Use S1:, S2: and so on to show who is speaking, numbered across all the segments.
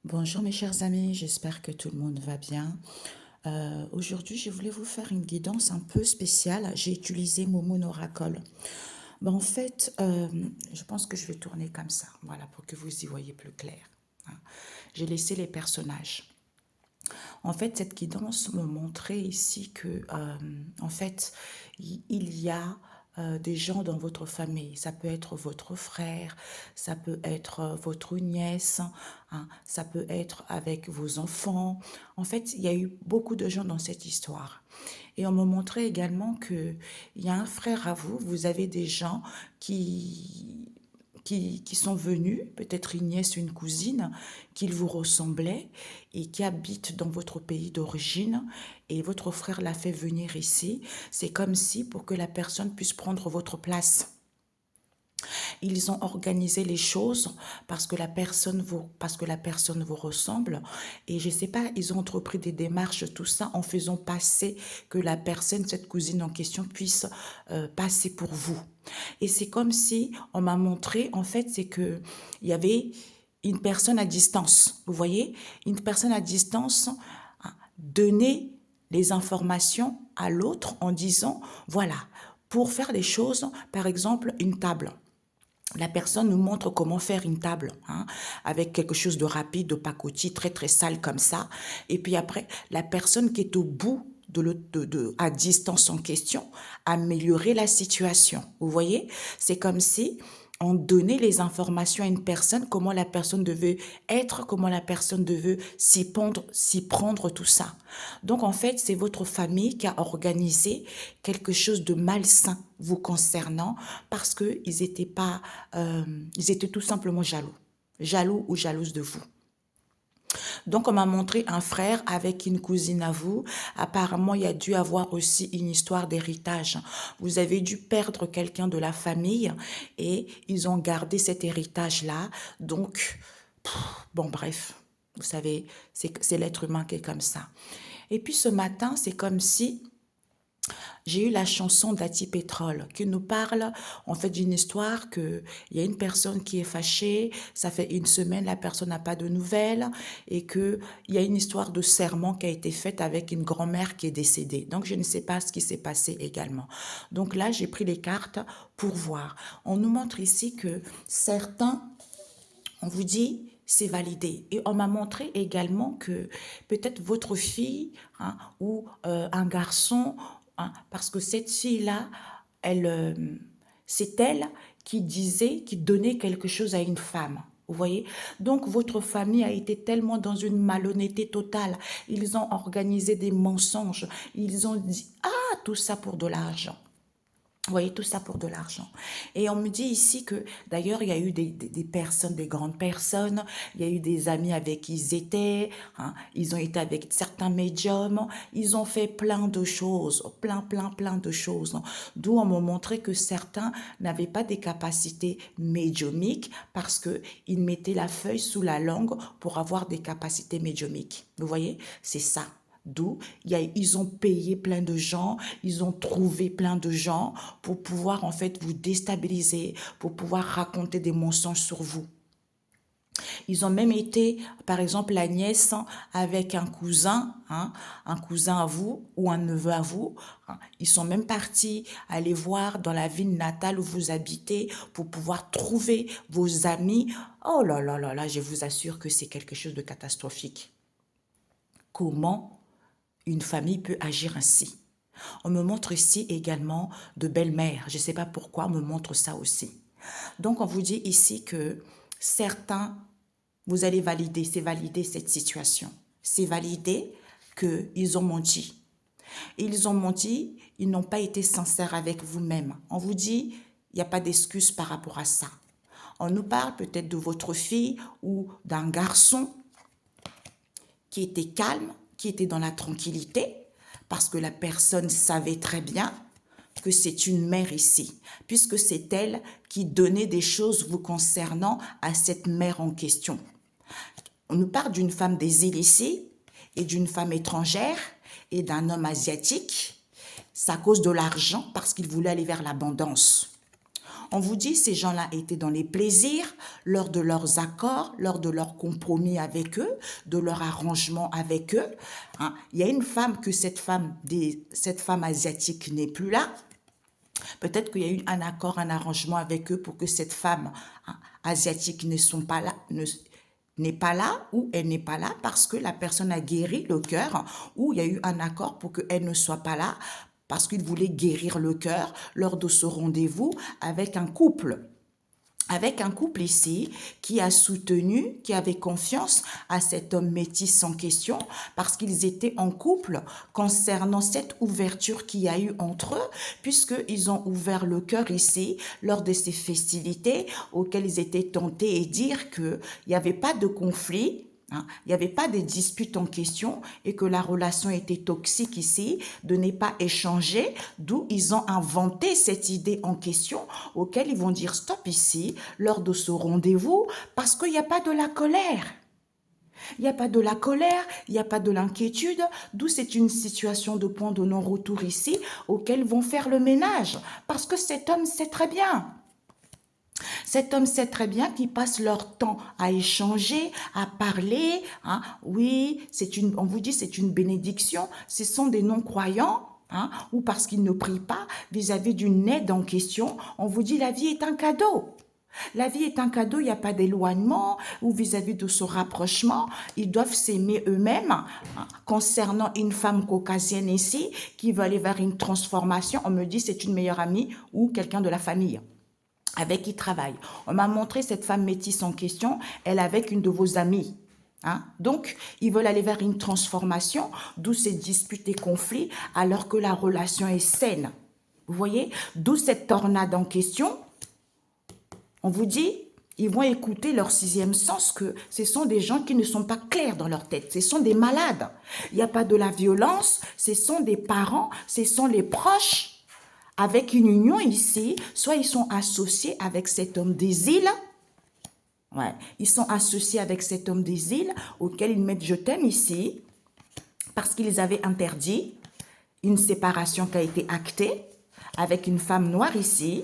S1: Bonjour mes chers amis, j'espère que tout le monde va bien. Aujourd'hui, je voulais vous faire une guidance un peu spéciale. J'ai utilisé Moon Oracle. En fait, je pense que je vais tourner comme ça, voilà, pour que vous y voyez plus clair, hein. J'ai laissé les personnages. En fait, cette guidance me montrait ici que, en fait, il y a des gens dans votre famille. Ça peut être votre frère, ça peut être votre nièce, hein, ça peut être avec vos enfants. En fait, il y a eu beaucoup de gens dans cette histoire. Et on me montrait également que il y a un frère à vous, vous avez des gens qui qui sont venus, peut-être une nièce, une cousine, qui vous ressemblaient et qui habitent dans votre pays d'origine et votre frère l'a fait venir ici. C'est comme si pour que la personne puisse prendre votre place. Ils ont organisé les choses parce que la personne vous ressemble. Et je sais pas, ils ont entrepris des démarches, tout ça, en faisant passer que la personne, cette cousine en question, puisse passer pour vous. Et c'est comme si on m'a montré, en fait, c'est que il y avait une personne à distance. Vous voyez, une personne à distance donner les informations à l'autre en disant, voilà, pour faire des choses, par exemple, une table. La personne nous montre comment faire une table, hein, avec quelque chose de rapide, de pacotille, très très sale comme ça. Et puis après, la personne qui est au bout à distance en question, améliorer la situation. Vous voyez, c'est comme si on donnait les informations à une personne, comment la personne devait être, comment la personne devait s'y prendre, tout ça. Donc en fait, c'est votre famille qui a organisé quelque chose de malsain vous concernant parce que ils étaient tout simplement jaloux, jaloux ou jalouses de vous. Donc, on m'a montré un frère avec une cousine à vous. Apparemment, il y a dû avoir aussi une histoire d'héritage. Vous avez dû perdre quelqu'un de la famille et ils ont gardé cet héritage-là. Donc, bon, bref, vous savez, c'est l'être humain qui est comme ça. Et puis ce matin, c'est comme si j'ai eu la chanson d'Ati Pétrole qui nous parle en fait d'une histoire que il y a une personne qui est fâchée, ça fait une semaine, la personne n'a pas de nouvelles et que il y a une histoire de serment qui a été faite avec une grand-mère qui est décédée. Donc je ne sais pas ce qui s'est passé également. Donc là, j'ai pris les cartes pour voir. On nous montre ici que certains, on vous dit c'est validé. Et on m'a montré également que peut-être votre fille, hein, ou un garçon, hein, parce que cette fille-là, elle, c'est elle qui disait, qui donnait quelque chose à une femme. Vous voyez? Donc, votre famille a été tellement dans une malhonnêteté totale. Ils ont organisé des mensonges. Ils ont dit, ah, tout ça pour de l'argent. Vous voyez, tout ça pour de l'argent. Et on me dit ici que, d'ailleurs, il y a eu des personnes, des grandes personnes, il y a eu des amis avec qui ils étaient, hein, ils ont été avec certains médiums, ils ont fait plein de choses, plein de choses. D'où on m'a montré que certains n'avaient pas des capacités médiumiques parce qu'ils mettaient la feuille sous la langue pour avoir des capacités médiumiques. Vous voyez, c'est ça. D'où ils ont payé plein de gens, ils ont trouvé plein de gens pour pouvoir en fait vous déstabiliser, pour pouvoir raconter des mensonges sur vous. Ils ont même été, par exemple, la nièce avec un cousin, hein, un cousin à vous ou un neveu à vous. Hein. Ils sont même partis aller voir dans la ville natale où vous habitez pour pouvoir trouver vos amis. Oh là là, je vous assure que c'est quelque chose de catastrophique. Comment une famille peut agir ainsi? On me montre ici également de belles-mères. Je ne sais pas pourquoi on me montre ça aussi. Donc, on vous dit ici que certains, vous allez valider, c'est valider cette situation. C'est valider qu'ils ont menti. Ils ont menti, ils n'ont pas été sincères avec vous-même. On vous dit, il n'y a pas d'excuse par rapport à ça. On nous parle peut-être de votre fille ou d'un garçon qui était calme, qui était dans la tranquillité, parce que la personne savait très bien que c'est une mère ici, puisque c'est elle qui donnait des choses vous concernant à cette mère en question. On nous parle d'une femme des îles ici, et d'une femme étrangère, et d'un homme asiatique. C'est à cause de l'argent, parce qu'il voulait aller vers l'abondance. On vous dit, ces gens-là étaient dans les plaisirs, lors de leurs accords, lors de leurs compromis avec eux, de leur arrangement avec eux. Hein. Il y a une femme que cette femme asiatique n'est plus là. Peut-être qu'il y a eu un accord, un arrangement avec eux pour que cette femme asiatique n'est pas là ou elle n'est pas là parce que la personne a guéri le cœur ou il y a eu un accord pour qu'elle ne soit pas là parce qu'il voulait guérir le cœur lors de ce rendez-vous avec un couple. Avec un couple ici qui a soutenu, qui avait confiance à cet homme métis en question parce qu'ils étaient en couple concernant cette ouverture qu'il y a eu entre eux puisqu'ils ont ouvert le cœur ici lors de ces festivités auxquelles ils étaient tentés et dire qu'il n'y avait pas de conflit. Hein, il n'y avait pas de disputes en question et que la relation était toxique ici, de ne pas échanger, d'où ils ont inventé cette idée en question auquel ils vont dire stop ici lors de ce rendez-vous parce qu'il n'y a pas de la colère. Il n'y a pas de la colère, il n'y a pas de l'inquiétude, d'où c'est une situation de point de non-retour ici auquel ils vont faire le ménage parce que cet homme sait très bien. Cet homme sait très bien qu'ils passent leur temps à échanger, à parler. Hein. Oui, on vous dit c'est une bénédiction. Ce sont des non-croyants. Hein, ou parce qu'ils ne prient pas vis-à-vis d'une aide en question. On vous dit la vie est un cadeau. La vie est un cadeau, il n'y a pas d'éloignement ou vis-à-vis de ce rapprochement. Ils doivent s'aimer eux-mêmes. Hein. Concernant une femme caucasienne ici qui veut aller vers une transformation, on me dit c'est une meilleure amie ou quelqu'un de la famille avec qui il travaille. On m'a montré cette femme métisse en question, elle est avec une de vos amies. Hein? Donc, ils veulent aller vers une transformation, d'où ces disputes et conflits, alors que la relation est saine. Vous voyez? D'où cette tornade en question. On vous dit, ils vont écouter leur sixième sens, que ce sont des gens qui ne sont pas clairs dans leur tête. Ce sont des malades. Il n'y a pas de la violence, ce sont des parents, ce sont les proches. Avec une union ici, soit ils sont associés avec cet homme des îles, ouais, ils sont associés avec cet homme des îles auquel ils mettent je t'aime ici, parce qu'ils avaient interdit une séparation qui a été actée avec une femme noire ici,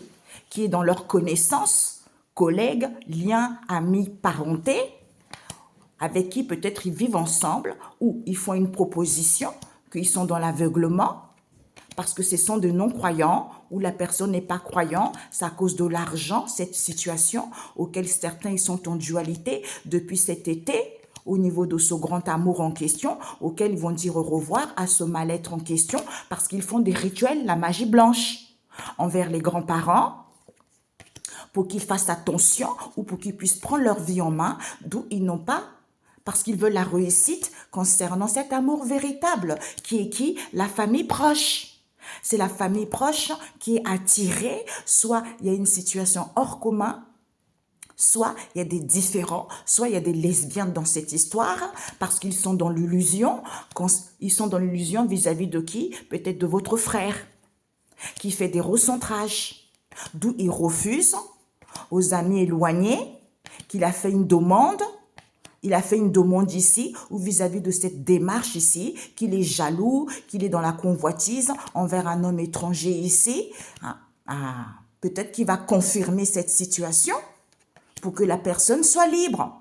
S1: qui est dans leur connaissance, collègues, liens, amis, parenté, avec qui peut-être ils vivent ensemble, ou ils font une proposition, qu'ils sont dans l'aveuglement, parce que ce sont des non-croyants où la personne n'est pas croyant, c'est à cause de l'argent, cette situation auquel certains ils sont en dualité depuis cet été au niveau de ce grand amour en question, auquel ils vont dire au revoir à ce mal-être en question parce qu'ils font des rituels, la magie blanche envers les grands-parents pour qu'ils fassent attention ou pour qu'ils puissent prendre leur vie en main, d'où ils n'ont pas parce qu'ils veulent la réussite concernant cet amour véritable qui est qui? La famille proche. C'est la famille proche qui est attirée, soit il y a une situation hors commun, soit il y a des différends, soit il y a des lesbiennes dans cette histoire, parce qu'ils sont dans l'illusion. Ils sont dans l'illusion vis-à-vis de qui? Peut-être de votre frère, qui fait des recentrages, d'où ils refusent aux amis éloignés, qu'il a fait une demande. Il a fait une demande ici, ou vis-à-vis de cette démarche ici, qu'il est jaloux, qu'il est dans la convoitise envers un homme étranger ici. Peut-être qu'il va confirmer cette situation pour que la personne soit libre.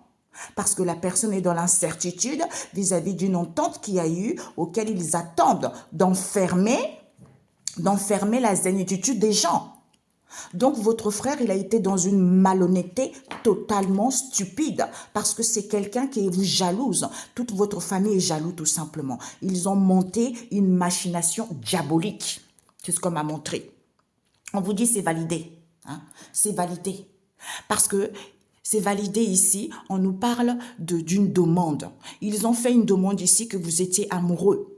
S1: Parce que la personne est dans l'incertitude vis-à-vis d'une entente qu'il y a eu, auquel ils attendent d'enfermer la zénitude des gens. Donc, votre frère, il a été dans une malhonnêteté totalement stupide parce que c'est quelqu'un qui vous jalouse. Toute votre famille est jaloux, tout simplement. Ils ont monté une machination diabolique. C'est ce qu'on m'a montré. On vous dit c'est validé. Hein? C'est validé. Parce que c'est validé ici, on nous parle d'une demande. Ils ont fait une demande ici que vous étiez amoureux.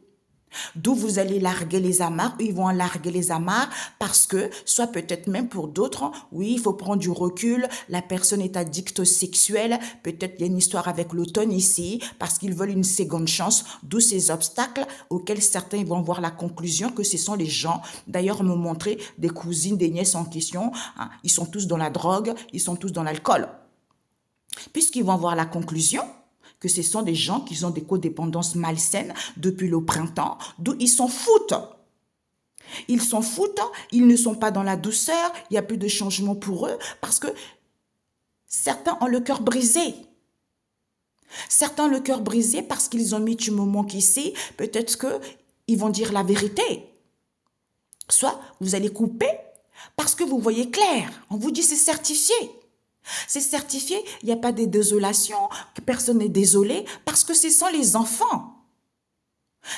S1: D'où vous allez larguer les amarres, ils vont larguer les amarres parce que, soit peut-être même pour d'autres, oui, il faut prendre du recul, la personne est addicte sexuelle, peut-être il y a une histoire avec l'automne ici, parce qu'ils veulent une seconde chance, d'où ces obstacles auxquels certains vont voir la conclusion que ce sont les gens, d'ailleurs me montrer des cousines, des nièces en question, hein, ils sont tous dans la drogue, ils sont tous dans l'alcool. Puisqu'ils vont voir la conclusion, que ce sont des gens qui ont des codépendances malsaines depuis le printemps, d'où ils s'en foutent. Ils s'en foutent, ils ne sont pas dans la douceur, il n'y a plus de changement pour eux parce que certains ont le cœur brisé. Certains ont le cœur brisé parce qu'ils ont mis du moment qu'ici, peut-être qu'ils vont dire la vérité. Soit vous allez couper parce que vous voyez clair. On vous dit c'est certifié. C'est certifié, il n'y a pas de désolation, que personne n'est désolé parce que ce sont les enfants.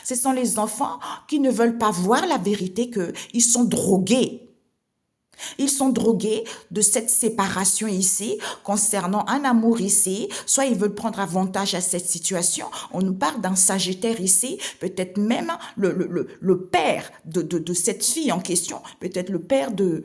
S1: Ce sont les enfants qui ne veulent pas voir la vérité qu'ils sont drogués. Ils sont drogués de cette séparation ici, concernant un amour ici, soit ils veulent prendre avantage à cette situation. On nous parle d'un Sagittaire ici, peut-être même le père de cette fille en question, peut-être le père de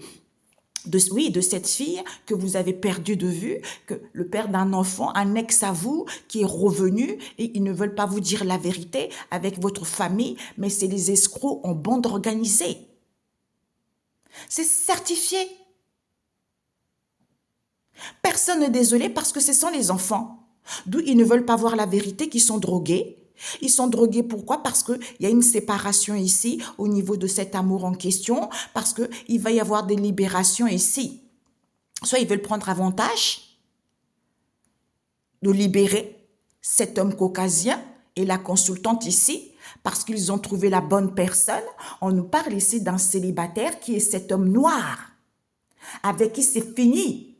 S1: cette fille que vous avez perdue de vue, que le père d'un enfant, un ex à vous qui est revenu et ils ne veulent pas vous dire la vérité avec votre famille, mais c'est les escrocs en bande organisée. C'est certifié. Personne n'est désolé parce que ce sont les enfants. D'où ils ne veulent pas voir la vérité, qu'ils sont drogués. Ils sont drogués pourquoi? Parce qu'il y a une séparation ici au niveau de cet amour en question, parce qu'il va y avoir des libérations ici. Soit ils veulent prendre avantage de libérer cet homme caucasien et la consultante ici, parce qu'ils ont trouvé la bonne personne. On nous parle ici d'un célibataire qui est cet homme noir, avec qui c'est fini.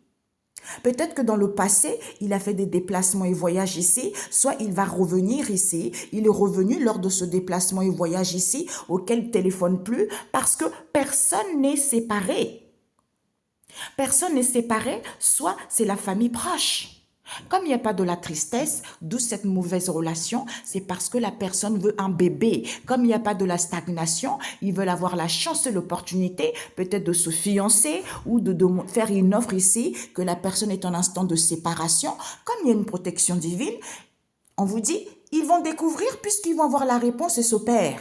S1: Peut-être que dans le passé, il a fait des déplacements et voyages ici, soit il va revenir ici. Il est revenu lors de ce déplacement et voyage ici, auquel il ne téléphone plus, parce que personne n'est séparé. Personne n'est séparé, soit c'est la famille proche. Comme il n'y a pas de la tristesse, d'où cette mauvaise relation, c'est parce que la personne veut un bébé. Comme il n'y a pas de la stagnation, ils veulent avoir la chance et l'opportunité peut-être de se fiancer ou de faire une offre ici, que la personne est en instant de séparation. Comme il y a une protection divine, on vous dit, ils vont découvrir puisqu'ils vont avoir la réponse et ce père.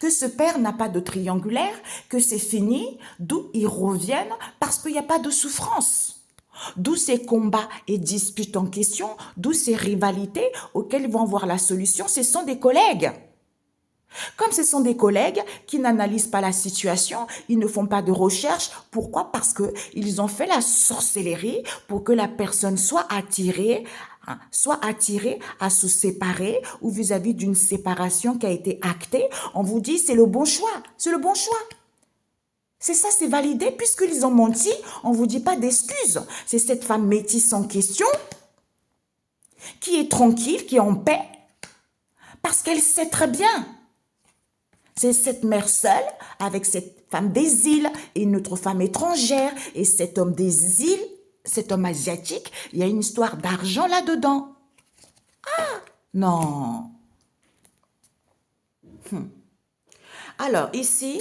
S1: Que ce père n'a pas de triangulaire, que c'est fini, d'où ils reviennent parce qu'il n'y a pas de souffrance. D'où ces combats et disputes en question, d'où ces rivalités auxquelles ils vont voir la solution. Ce sont des collègues. Comme ce sont des collègues qui n'analysent pas la situation, ils ne font pas de recherche. Pourquoi? Parce qu'ils ont fait la sorcellerie pour que la personne soit attirée à se séparer ou vis-à-vis d'une séparation qui a été actée. On vous dit c'est le bon choix, c'est le bon choix. C'est ça, c'est validé puisqu'ils ont menti. On ne vous dit pas d'excuses. C'est cette femme métisse en question qui est tranquille, qui est en paix parce qu'elle sait très bien. C'est cette mère seule avec cette femme des îles et une autre femme étrangère et cet homme des îles, cet homme asiatique. Il y a une histoire d'argent là-dedans. Ah, non. Alors ici...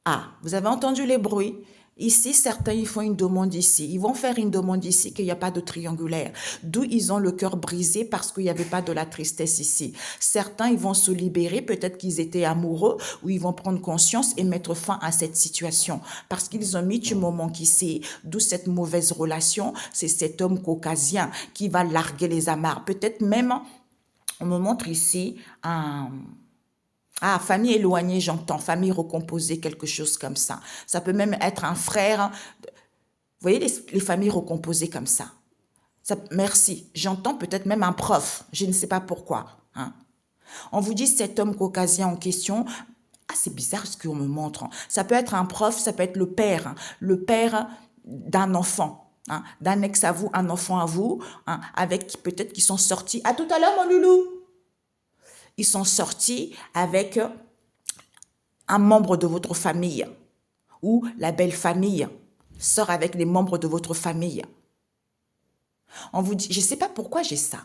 S1: Ah, vous avez entendu les bruits? Ici, certains, ils font une demande ici. Ils vont faire une demande ici qu'il n'y a pas de triangulaire. D'où ils ont le cœur brisé parce qu'il n'y avait pas de la tristesse ici. Certains, ils vont se libérer. Peut-être qu'ils étaient amoureux ou ils vont prendre conscience et mettre fin à cette situation. Parce qu'ils ont mis du moment qu'ici, d'où cette mauvaise relation, c'est cet homme caucasien qui va larguer les amarres. Peut-être même, on me montre ici un... Ah, famille éloignée, j'entends. Famille recomposée, quelque chose comme ça. Ça peut même être un frère. Vous voyez les familles recomposées comme ça. Merci. J'entends peut-être même un prof. Je ne sais pas pourquoi. Hein. On vous dit cet homme caucasien en question. Ah, c'est bizarre ce qu'on me montre. Ça peut être un prof, ça peut être le père. Hein. Le père d'un enfant. Hein, d'un ex à vous, un enfant à vous. Hein, avec peut-être qui sont sortis. À tout à l'heure, mon loulou. Ils sont sortis avec un membre de votre famille ou la belle famille sort avec les membres de votre famille. On vous dit, je ne sais pas pourquoi j'ai ça.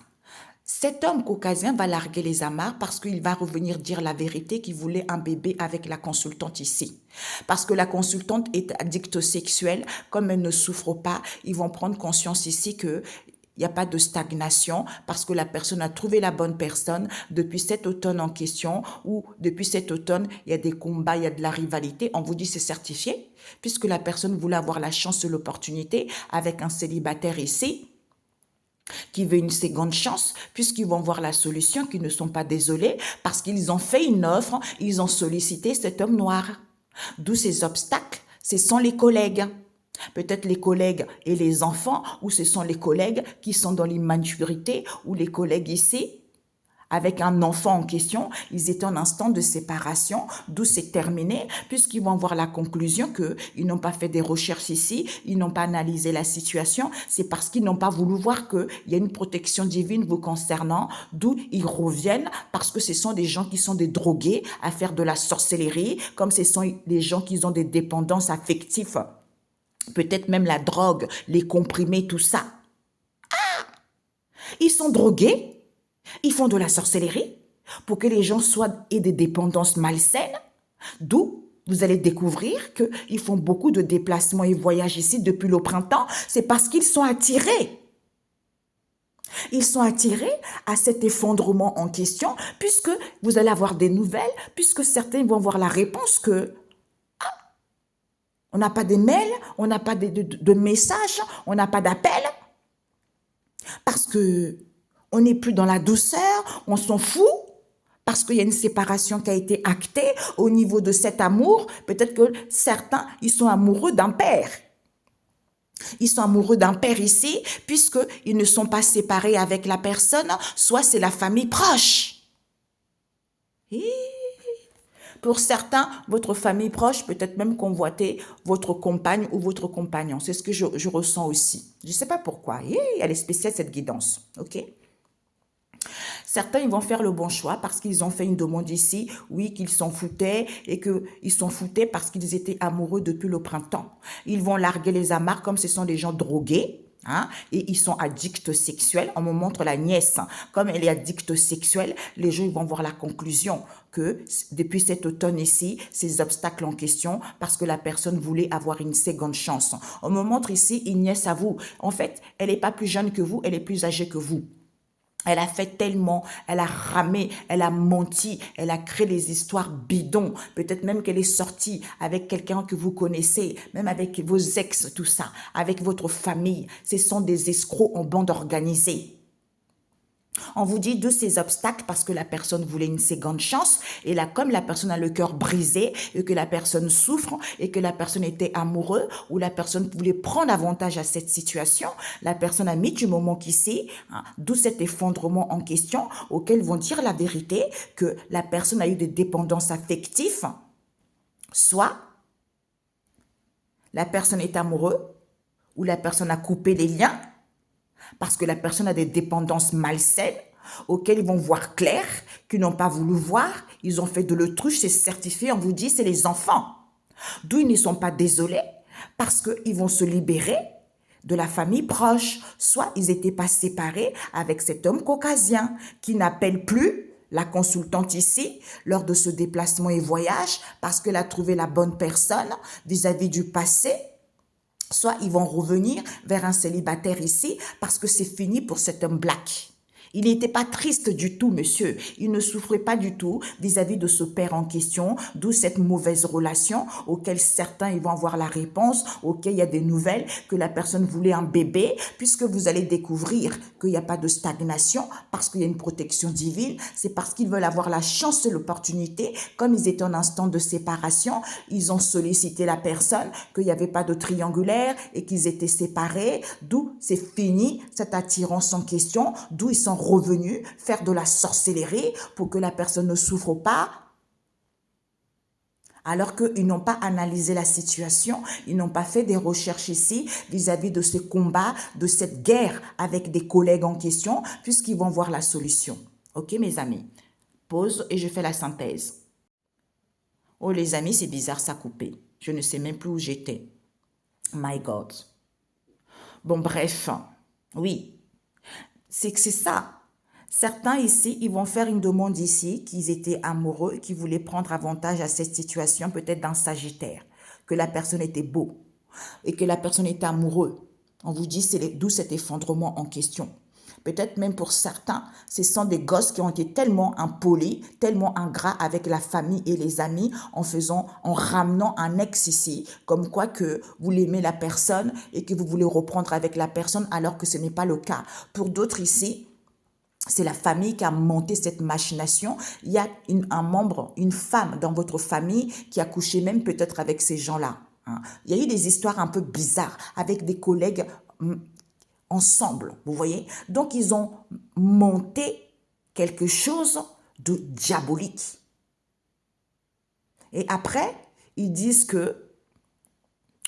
S1: Cet homme caucasien va larguer les amarres parce qu'il va revenir dire la vérité qu'il voulait un bébé avec la consultante ici. Parce que la consultante est addicte sexuelle, comme elle ne souffre pas, ils vont prendre conscience ici que il n'y a pas de stagnation parce que la personne a trouvé la bonne personne depuis cet automne en question ou depuis cet automne, il y a des combats, il y a de la rivalité. On vous dit c'est certifié puisque la personne voulait avoir la chance et l'opportunité avec un célibataire ici. qui veut une seconde chance, puisqu'ils vont voir la solution, qu'ils ne sont pas désolés, parce qu'ils ont fait une offre, ils ont sollicité cet homme noir. D'où ces obstacles, ce sont les collègues. Peut-être les collègues et les enfants, ou ce sont les collègues qui sont dans l'immaturité, ou les collègues ici, avec un enfant en question, ils étaient en instant de séparation, d'où c'est terminé, puisqu'ils vont voir la conclusion qu'ils n'ont pas fait des recherches ici, ils n'ont pas analysé la situation, c'est parce qu'ils n'ont pas voulu voir qu'il y a une protection divine vous concernant, d'où ils reviennent, parce que ce sont des gens qui sont des drogués à faire de la sorcellerie, comme ce sont des gens qui ont des dépendances affectives, peut-être même la drogue, les comprimés, tout ça. Ils sont drogués. Ils font de la sorcellerie pour que les gens aient des dépendances malsaines, d'où vous allez découvrir qu'ils font beaucoup de déplacements et voyages ici depuis le printemps. C'est parce qu'ils sont attirés. Ils sont attirés à cet effondrement en question, puisque vous allez avoir des nouvelles, puisque certains vont voir la réponse que on n'a pas de mails, on n'a pas de messages, on n'a pas d'appels, parce que on n'est plus dans la douceur, on s'en fout, parce qu'il y a une séparation qui a été actée au niveau de cet amour. Peut-être que certains, ils sont amoureux d'un père. Ils sont amoureux d'un père ici, puisqu'ils ne sont pas séparés avec la personne, soit c'est la famille proche. Et pour certains, votre famille proche peut-être même convoiter votre compagne ou votre compagnon. C'est ce que je ressens aussi. Je ne sais pas pourquoi. Et elle est spéciale cette guidance. Ok? Certains, ils vont faire le bon choix parce qu'ils ont fait une demande ici, oui, qu'ils s'en foutaient et qu'ils s'en foutaient parce qu'ils étaient amoureux depuis le printemps. Ils vont larguer les amarres comme ce sont des gens drogués. Hein, et ils sont addicts sexuels. On me montre la nièce. Comme elle est addicte sexuelle, les gens ils vont voir la conclusion que depuis cet automne ici, ces obstacles en question, parce que la personne voulait avoir une seconde chance. On me montre ici une nièce à vous. En fait, elle n'est pas plus jeune que vous, elle est plus âgée que vous. Elle a fait tellement, elle a ramé, elle a menti, elle a créé des histoires bidons. Peut-être même qu'elle est sortie avec quelqu'un que vous connaissez, même avec vos ex, tout ça, avec votre famille. Ce sont des escrocs en bande organisée. On vous dit de ces obstacles parce que la personne voulait une seconde chance et là, comme la personne a le cœur brisé et que la personne souffre et que la personne était amoureuse ou la personne voulait prendre avantage à cette situation, la personne a mis du moment qu'ici, hein, d'où cet effondrement en question auquel vont dire la vérité que la personne a eu des dépendances affectives, soit la personne est amoureuse ou la personne a coupé les liens parce que la personne a des dépendances malsaines auxquelles ils vont voir clair, qu'ils n'ont pas voulu voir, ils ont fait de l'autruche, c'est certifié, on vous dit, c'est les enfants. D'où ils ne sont pas désolés, parce qu'ils vont se libérer de la famille proche. Soit ils n'étaient pas séparés avec cet homme caucasien qui n'appelle plus la consultante ici lors de ce déplacement et voyage parce qu'elle a trouvé la bonne personne vis-à-vis du passé. Soit ils vont revenir vers un célibataire ici parce que c'est fini pour cet homme black. Il n'était pas triste du tout, monsieur. Il ne souffrait pas du tout vis-à-vis de ce père en question, d'où cette mauvaise relation auquel certains ils vont avoir la réponse, auquel il y a des nouvelles, que la personne voulait un bébé, puisque vous allez découvrir qu'il n'y a pas de stagnation, parce qu'il y a une protection divine, c'est parce qu'ils veulent avoir la chance et l'opportunité, comme ils étaient en instant de séparation, ils ont sollicité la personne, qu'il n'y avait pas de triangulaire et qu'ils étaient séparés, d'où c'est fini cette attirance en question, d'où ils sont revenus faire de la sorcellerie pour que la personne ne souffre pas, alors qu'ils n'ont pas analysé la situation, ils n'ont pas fait des recherches ici vis-à-vis de ce combat, de cette guerre avec des collègues en question, puisqu'ils vont voir la solution. Ok, mes amis? Pause et je fais la synthèse. Oh, les amis, c'est bizarre, ça a coupé. Je ne sais même plus où j'étais. My God. Bon, bref. Oui, c'est que c'est ça. Certains ici, ils vont faire une demande ici, qu'ils étaient amoureux, qu'ils voulaient prendre avantage à cette situation, peut-être d'un Sagittaire, que la personne était beau et que la personne était amoureuse. On vous dit, c'est d'où cet effondrement en question. Peut-être même pour certains, ce sont des gosses qui ont été tellement impolis, tellement ingrats avec la famille et les amis en ramenant un ex ici, comme quoi que vous l'aimez la personne et que vous voulez reprendre avec la personne alors que ce n'est pas le cas. Pour d'autres ici, c'est la famille qui a monté cette machination. Il y a un membre, une femme dans votre famille qui a couché même peut-être avec ces gens-là. Hein. Il y a eu des histoires un peu bizarres avec des collègues ensemble, vous voyez. Donc, ils ont monté quelque chose de diabolique. Et après, ils disent que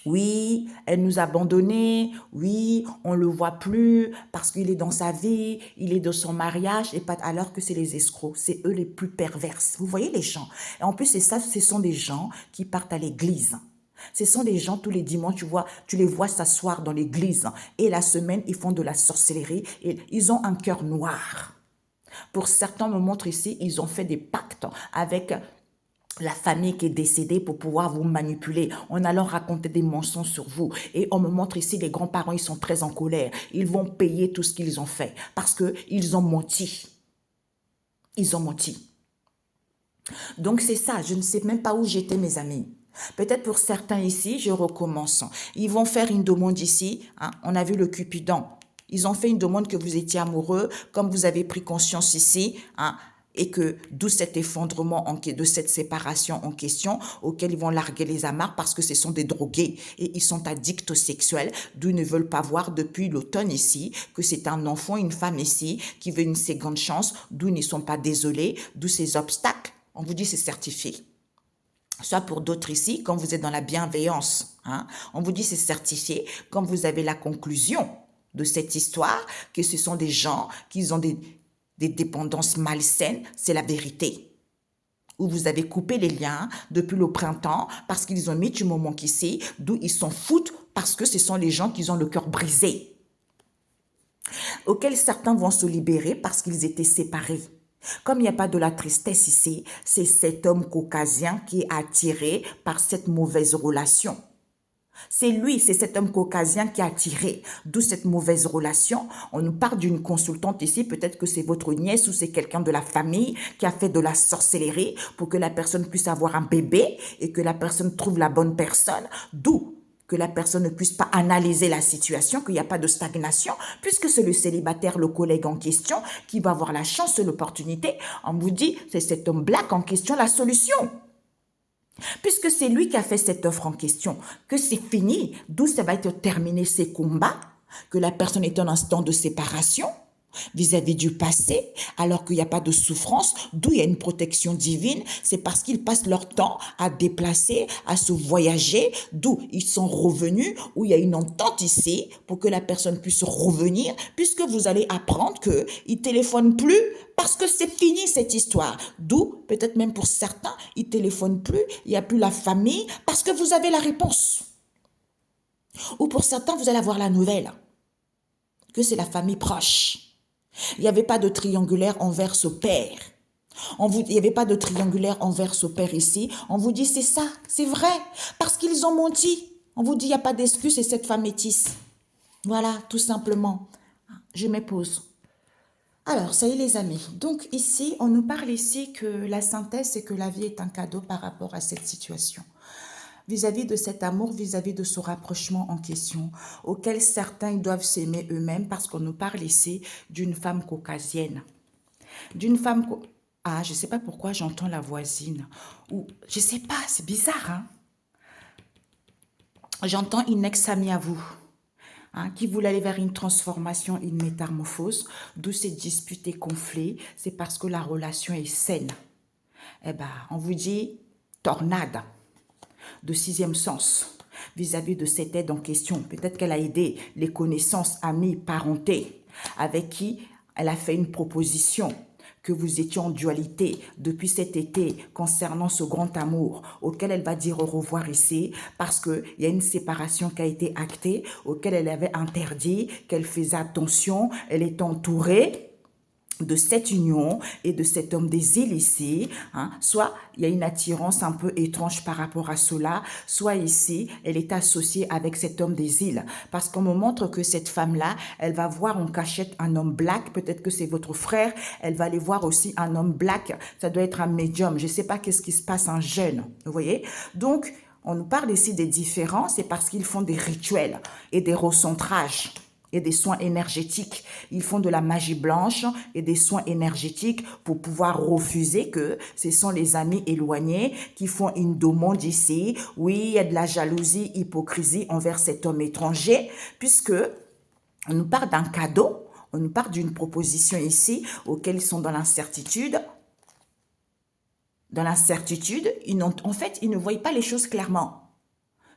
S1: oui, elle nous a abandonnés, oui, on ne le voit plus parce qu'il est dans sa vie, il est dans son mariage, et pas alors que c'est les escrocs, c'est eux les plus perverses. Vous voyez les gens. Et en plus, c'est ça, ce sont des gens qui partent à l'église. Ce sont des gens, tous les dimanches, tu les vois s'asseoir dans l'église. Et la semaine, ils font de la sorcellerie et ils ont un cœur noir. Pour certains, me montrent ici, ils ont fait des pactes avec la famille qui est décédée pour pouvoir vous manipuler en allant raconter des mensonges sur vous. Et on me montre ici, les grands-parents, ils sont très en colère. Ils vont payer tout ce qu'ils ont fait parce qu'ils ont menti. Ils ont menti. Donc c'est ça, je ne sais même pas où j'étais, mes amis. Peut-être pour certains ici, je recommence. Ils vont faire une demande ici. Hein, on a vu le Cupidon. Ils ont fait une demande que vous étiez amoureux, comme vous avez pris conscience ici, hein, et que d'où cet effondrement, de cette séparation en question, auquel ils vont larguer les amarres parce que ce sont des drogués et ils sont addicts au sexuel, d'où ils ne veulent pas voir depuis l'automne ici que c'est un enfant, une femme ici qui veut une seconde chance, d'où ils ne sont pas désolés, d'où ces obstacles. On vous dit c'est certifié. Soit pour d'autres ici, quand vous êtes dans la bienveillance, hein, on vous dit c'est certifié. Quand vous avez la conclusion de cette histoire, que ce sont des gens qui ont des dépendances malsaines, c'est la vérité. Où vous avez coupé les liens depuis le printemps parce qu'ils ont mis du moment qu'ici, d'où ils s'en foutent parce que ce sont les gens qui ont le cœur brisé. Auxquels certains vont se libérer parce qu'ils étaient séparés. Comme il n'y a pas de la tristesse ici, c'est cet homme caucasien qui est attiré par cette mauvaise relation. C'est lui, c'est cet homme caucasien qui a attiré, d'où cette mauvaise relation. On nous parle d'une consultante ici, peut-être que c'est votre nièce ou c'est quelqu'un de la famille qui a fait de la sorcellerie pour que la personne puisse avoir un bébé et que la personne trouve la bonne personne, d'où que la personne ne puisse pas analyser la situation, qu'il n'y a pas de stagnation, puisque c'est le célibataire, le collègue en question, qui va avoir la chance, l'opportunité. On vous dit, c'est cet homme black en question la solution. Puisque c'est lui qui a fait cette offre en question, que c'est fini, d'où ça va être terminé ces combats, que la personne est en instant de séparation, vis-à-vis du passé, alors qu'il n'y a pas de souffrance, d'où il y a une protection divine, c'est parce qu'ils passent leur temps à déplacer, à se voyager, d'où ils sont revenus, où il y a une entente ici pour que la personne puisse revenir, puisque vous allez apprendre qu'ils ne téléphonent plus parce que c'est fini cette histoire. D'où, peut-être même pour certains, ils ne téléphonent plus, il n'y a plus la famille, parce que vous avez la réponse. Ou pour certains, vous allez avoir la nouvelle, que c'est la famille proche. Il n'y avait pas de triangulaire envers ce père. Il n'y avait pas de triangulaire envers ce père ici. On vous dit c'est ça, c'est vrai, parce qu'ils ont menti. On vous dit il n'y a pas d'excuse et cette femme métisse. Voilà, tout simplement. Je me pose. Alors, ça y est les amis. Donc ici, on nous parle ici que la synthèse, c'est que la vie est un cadeau par rapport à cette situation. Vis-à-vis de cet amour, vis-à-vis de ce rapprochement en question, auquel certains doivent s'aimer eux-mêmes, parce qu'on nous parle ici d'une femme caucasienne. D'une femme... Ah, je ne sais pas pourquoi j'entends la voisine. Ou, je ne sais pas, c'est bizarre, hein. J'entends une ex-amie à vous, hein, qui voulait aller vers une transformation, une métamorphose, d'où ces disputes et conflits. C'est parce que la relation est saine. Eh bien, on vous dit tornade de sixième sens vis-à-vis de cette aide en question. Peut-être qu'elle a aidé les connaissances, amis, parentés avec qui elle a fait une proposition, que vous étiez en dualité depuis cet été concernant ce grand amour auquel elle va dire au revoir ici parce qu'il y a une séparation qui a été actée, auquel elle avait interdit, qu'elle faisait attention, elle est entourée. de cette union et de cet homme des îles ici, hein, soit il y a une attirance un peu étrange par rapport à cela, soit ici, elle est associée avec cet homme des îles. Parce qu'on me montre que cette femme-là, elle va voir en cachette un homme black, peut-être que c'est votre frère, elle va aller voir aussi un homme black, ça doit être un médium, je ne sais pas qu'est-ce qui se passe, un jeune, vous voyez. Donc, on nous parle ici des différences, c'est parce qu'ils font des rituels et des recentrages et des soins énergétiques. Ils font de la magie blanche et des soins énergétiques pour pouvoir refuser que ce sont les amis éloignés qui font une demande ici. Oui, il y a de la jalousie, hypocrisie envers cet homme étranger, puisque on nous parle d'un cadeau, on nous parle d'une proposition ici auquel ils sont dans l'incertitude. Dans l'incertitude, en fait, ils ne voient pas les choses clairement.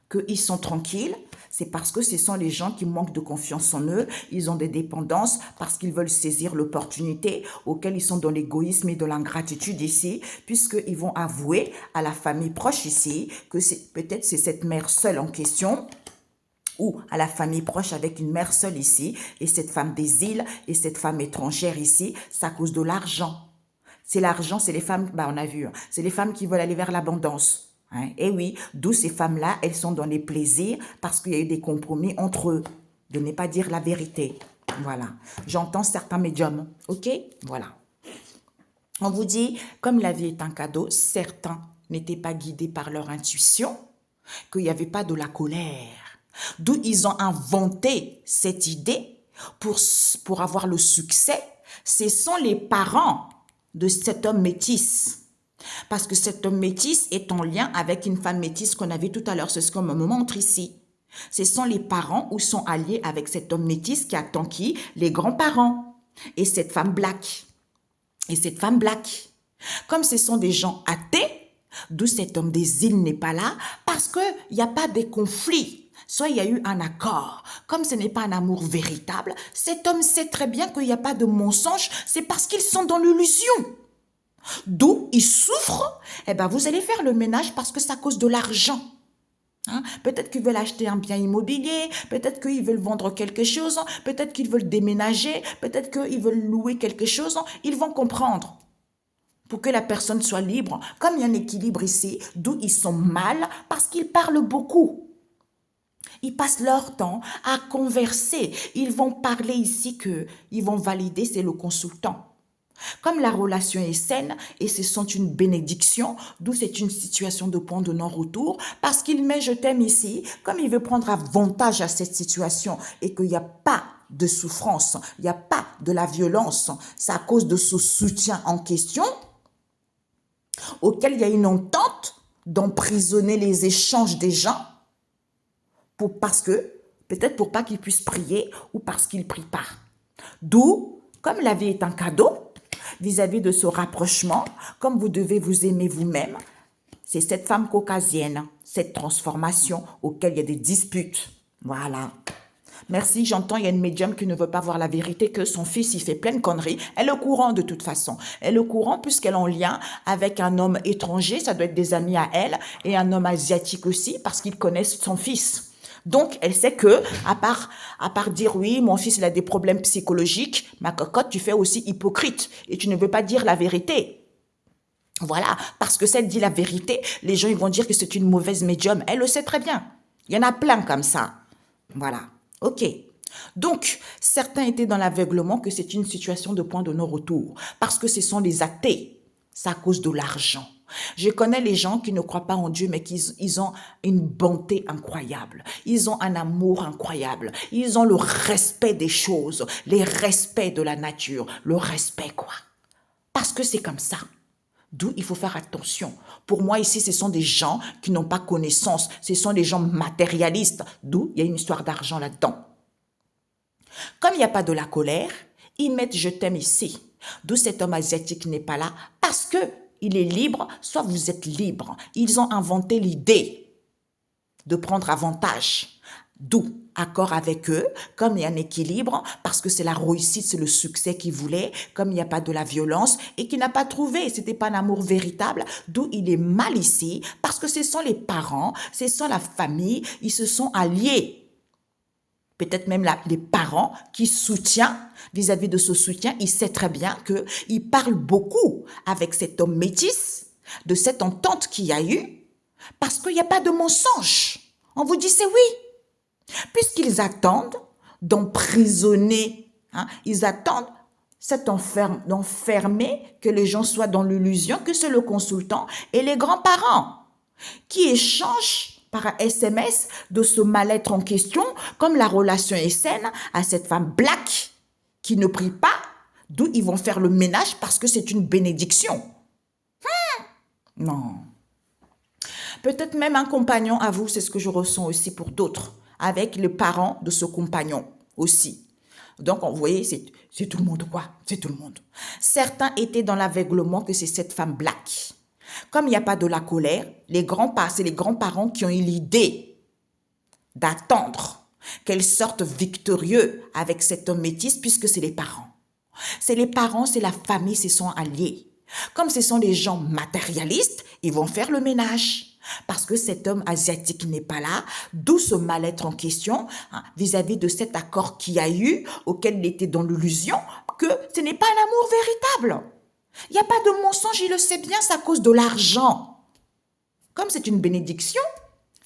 S1: Qu'ils sont tranquilles, c'est parce que ce sont les gens qui manquent de confiance en eux, ils ont des dépendances parce qu'ils veulent saisir l'opportunité auquel ils sont dans l'égoïsme et de l'ingratitude ici, puisqu'ils vont avouer à la famille proche ici que peut-être c'est cette mère seule en question, ou à la famille proche avec une mère seule ici, et cette femme des îles et cette femme étrangère ici, c'est à cause de l'argent. C'est l'argent, c'est les femmes, on a vu, hein, c'est les femmes qui veulent aller vers l'abondance. Hein, et oui, d'où ces femmes-là, elles sont dans les plaisirs parce qu'il y a eu des compromis entre eux, de ne pas dire la vérité. Voilà, j'entends certains médiums, ok? Voilà. On vous dit, comme la vie est un cadeau, certains n'étaient pas guidés par leur intuition, qu'il n'y avait pas de la colère. D'où ils ont inventé cette idée pour avoir le succès. Ce sont les parents de cet homme métis. Parce que cet homme métis est en lien avec une femme métisse qu'on a vu tout à l'heure. C'est ce qu'on me montre ici. Ce sont les parents ou sont alliés avec cet homme métis qui attend qui? Les grands-parents. Et cette femme black. Et cette femme black. Comme ce sont des gens athées, d'où cet homme des îles n'est pas là, parce qu'il n'y a pas de conflit. Soit il y a eu un accord. Comme ce n'est pas un amour véritable, cet homme sait très bien qu'il n'y a pas de mensonge, c'est parce qu'ils sont dans l'illusion. D'où ils souffrent, eh ben vous allez faire le ménage parce que c'est à cause de l'argent. Hein? Peut-être qu'ils veulent acheter un bien immobilier, peut-être qu'ils veulent vendre quelque chose, peut-être qu'ils veulent déménager, peut-être qu'ils veulent louer quelque chose, ils vont comprendre. Pour que la personne soit libre, comme il y a un équilibre ici, d'où ils sont mal parce qu'ils parlent beaucoup. Ils passent leur temps à converser. Ils vont parler ici qu'ils vont valider, c'est le consultant. Comme la relation est saine et ce sont une bénédiction, d'où c'est une situation de point de non-retour, parce qu'il met je t'aime ici, comme il veut prendre avantage à cette situation et qu'il n'y a pas de souffrance, il n'y a pas de la violence, c'est à cause de ce soutien en question, auquel il y a une entente d'emprisonner les échanges des gens, parce que, peut-être pour pas qu'ils puissent prier ou parce qu'ils ne prient pas. D'où, comme la vie est un cadeau, vis-à-vis de ce rapprochement, comme vous devez vous aimer vous-même, c'est cette femme caucasienne, cette transformation auquel il y a des disputes. Voilà. Merci, j'entends, il y a une médium qui ne veut pas voir la vérité, que son fils, il fait plein de conneries. Elle est au courant de toute façon. Elle est au courant puisqu'elle est en lien avec un homme étranger, ça doit être des amis à elle, et un homme asiatique aussi, parce qu'ils connaissent son fils. Donc, elle sait que, à part dire oui, mon fils, il a des problèmes psychologiques, ma cocotte, tu fais aussi hypocrite et tu ne veux pas dire la vérité. Voilà, parce que si elle dit la vérité, les gens ils vont dire que c'est une mauvaise médium. Elle le sait très bien. Il y en a plein comme ça. Voilà, ok. Donc, certains étaient dans l'aveuglement que c'est une situation de point de non-retour parce que ce sont les athées. C'est à cause de l'argent. Je connais les gens qui ne croient pas en Dieu, mais ils ont une bonté incroyable. Ils ont un amour incroyable. Ils ont le respect des choses, le respect de la nature, le respect quoi. Parce que c'est comme ça. D'où il faut faire attention. Pour moi, ici, ce sont des gens qui n'ont pas connaissance. Ce sont des gens matérialistes. D'où il y a une histoire d'argent là-dedans. Comme il n'y a pas de la colère, ils mettent je t'aime ici. D'où cet homme asiatique n'est pas là parce que il est libre, soit vous êtes libre. Ils ont inventé l'idée de prendre avantage. D'où accord avec eux, comme il y a un équilibre, parce que c'est la réussite, c'est le succès qu'ils voulaient, comme il n'y a pas de la violence et qu'il n'a pas trouvé, c'était pas un amour véritable, d'où il est mal ici, parce que ce sont les parents, ce sont la famille, ils se sont alliés. peut-être même les parents qui soutiennent vis-à-vis de ce soutien, il sait très bien qu'il parle beaucoup avec cet homme métis, de cette entente qu'il y a eu, parce qu'il n'y a pas de mensonge. On vous dit c'est oui, puisqu'ils attendent d'emprisonner, hein, ils attendent d'enfermer, que les gens soient dans l'illusion que c'est le consultant et les grands-parents qui échangent par SMS de ce mal-être en question, comme la relation est saine à cette femme black qui ne prie pas, d'où ils vont faire le ménage parce que c'est une bénédiction. Non. Peut-être même un compagnon à vous, c'est ce que je ressens aussi pour d'autres, avec les parents de ce compagnon aussi. Donc, vous voyez, c'est tout le monde, quoi. C'est tout le monde. Certains étaient dans l'aveuglement que c'est cette femme black. Comme il n'y a pas de la colère, c'est les grands-parents qui ont eu l'idée d'attendre qu'elle sorte victorieux avec cet homme métis, puisque c'est les parents. C'est les parents, c'est la famille, ce sont alliés. Comme ce sont les gens matérialistes, ils vont faire le ménage. Parce que cet homme asiatique n'est pas là, d'où ce mal-être en question, hein, vis-à-vis de cet accord qu'il y a eu, auquel il était dans l'illusion, que ce n'est pas un amour véritable. Il n'y a pas de mensonge, il le sait bien, c'est à cause de l'argent. Comme c'est une bénédiction,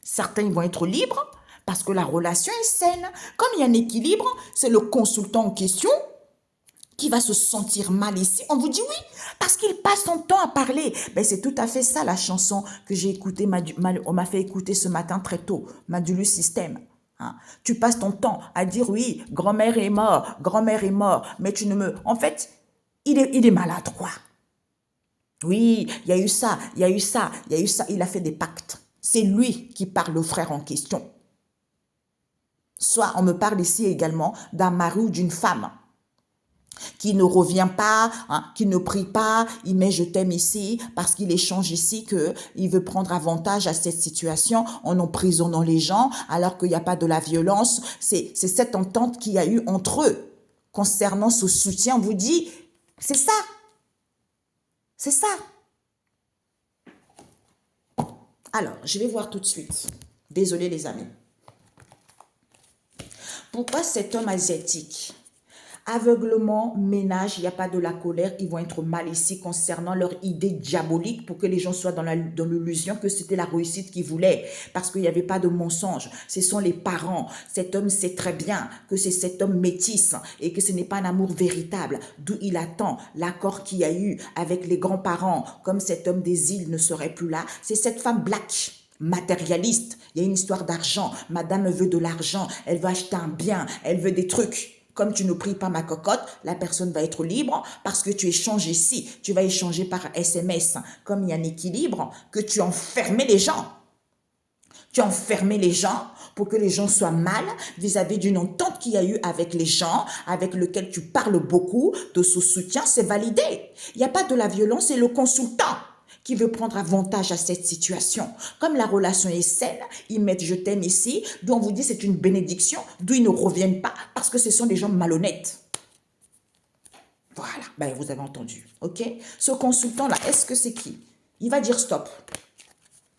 S1: certains vont être libres parce que la relation est saine. Comme il y a un équilibre, c'est le consultant en question qui va se sentir mal ici. On vous dit oui, parce qu'il passe son temps à parler. Ben, c'est tout à fait ça la chanson que j'ai écoutée, on m'a fait écouter ce matin très tôt, Madulu System. Hein? Tu passes ton temps à dire oui, grand-mère est mort, mais tu ne me... En fait, il est malade, quoi. Oui, il y a eu ça, il a fait des pactes. C'est lui qui parle au frère en question. Soit on me parle ici également d'un mari ou d'une femme qui ne revient pas, hein, qui ne prie pas, il met je t'aime ici parce qu'il échange ici qu'il veut prendre avantage à cette situation en emprisonnant les gens alors qu'il n'y a pas de la violence. C'est cette entente qu'il y a eu entre eux concernant ce soutien. On vous dit, c'est ça. C'est ça. Alors, je vais voir tout de suite. Désolée les amis. Pourquoi cet homme asiatique? Aveuglement, ménage, il n'y a pas de la colère, ils vont être mal ici concernant leur idée diabolique pour que les gens soient dans l'illusion que c'était la réussite qu'ils voulaient parce qu'il n'y avait pas de mensonge. Ce sont les parents. Cet homme sait très bien que c'est cet homme métis et que ce n'est pas un amour véritable, d'où il attend l'accord qu'il y a eu avec les grands-parents. Comme cet homme des îles ne serait plus là, c'est cette femme black. Matérialiste, il y a une histoire d'argent, madame veut de l'argent, elle veut acheter un bien, elle veut des trucs. Comme tu ne pries pas ma cocotte, la personne va être libre parce que tu échanges ici. Tu vas échanger par SMS. Comme il y a un équilibre, que tu enfermais les gens. Tu enfermais les gens pour que les gens soient mal vis-à-vis d'une entente qu'il y a eu avec les gens, avec lequel tu parles beaucoup, de ce soutien, c'est validé. Il n'y a pas de la violence, c'est le consultant qui veut prendre avantage à cette situation. Comme la relation est saine, ils mettent je t'aime ici, d'où on vous dit c'est une bénédiction, d'où ils ne reviennent pas parce que ce sont des gens malhonnêtes. Voilà, ben, vous avez entendu, ok? Ce consultant-là, est-ce que c'est qui? Il va dire stop.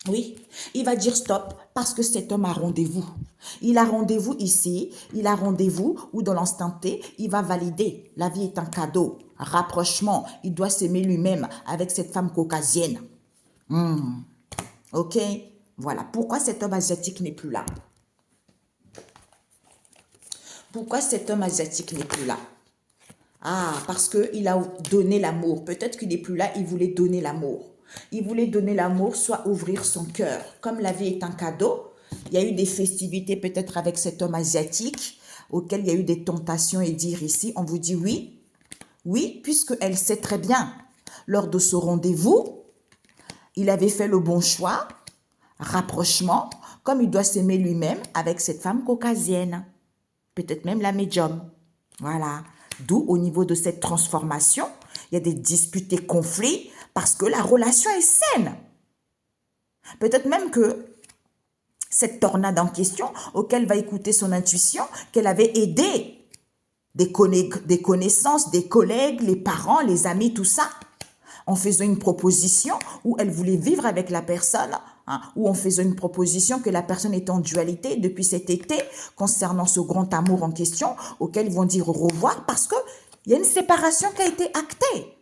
S1: Oui, il va dire stop parce que cet homme a rendez-vous. Il a rendez-vous ici, il a rendez-vous ou dans l'instant T, il va valider. La vie est un cadeau, rapprochement, il doit s'aimer lui-même avec cette femme caucasienne. Ok, voilà. Pourquoi cet homme asiatique n'est plus là? Pourquoi cet homme asiatique n'est plus là? Ah, parce qu'il a donné l'amour. Peut-être qu'il n'est plus là, il voulait donner l'amour. Il voulait donner l'amour, soit ouvrir son cœur. Comme la vie est un cadeau, il y a eu des festivités peut-être avec cet homme asiatique, auquel il y a eu des tentations et dire ici, on vous dit oui. Oui, puisqu'elle sait très bien, lors de ce rendez-vous, il avait fait le bon choix, rapprochement, comme il doit s'aimer lui-même avec cette femme caucasienne. Peut-être même la médium. Voilà. D'où, au niveau de cette transformation, il y a des disputes et conflits parce que la relation est saine. Peut-être même que cette tornade en question, auquel va écouter son intuition, qu'elle avait aidé des connaissances, des collègues, les parents, les amis, tout ça. en faisant une proposition où elle voulait vivre avec la personne, hein, ou en faisant une proposition que la personne est en dualité depuis cet été concernant ce grand amour en question, auquel ils vont dire au revoir parce qu'il y a une séparation qui a été actée.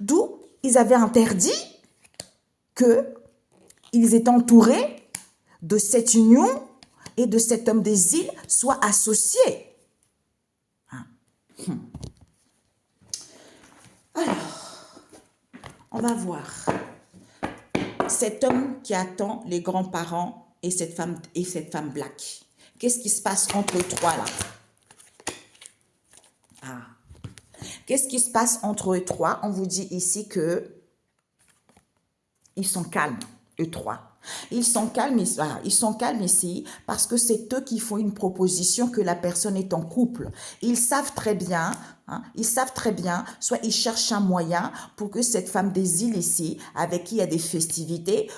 S1: D'où ils avaient interdit qu'ils étaient entourés de cette union et de cet homme des îles soient associés. Hein. Alors, on va voir. Cet homme qui attend les grands-parents et cette femme black. Qu'est-ce qui se passe entre eux trois là? Ah. Qu'est-ce qui se passe entre eux trois? On vous dit ici que ils sont calmes, eux trois. Ils sont calmes ici parce que c'est eux qui font une proposition que la personne est en couple. Ils savent très bien, soit ils cherchent un moyen pour que cette femme des îles ici, avec qui il y a des festivités,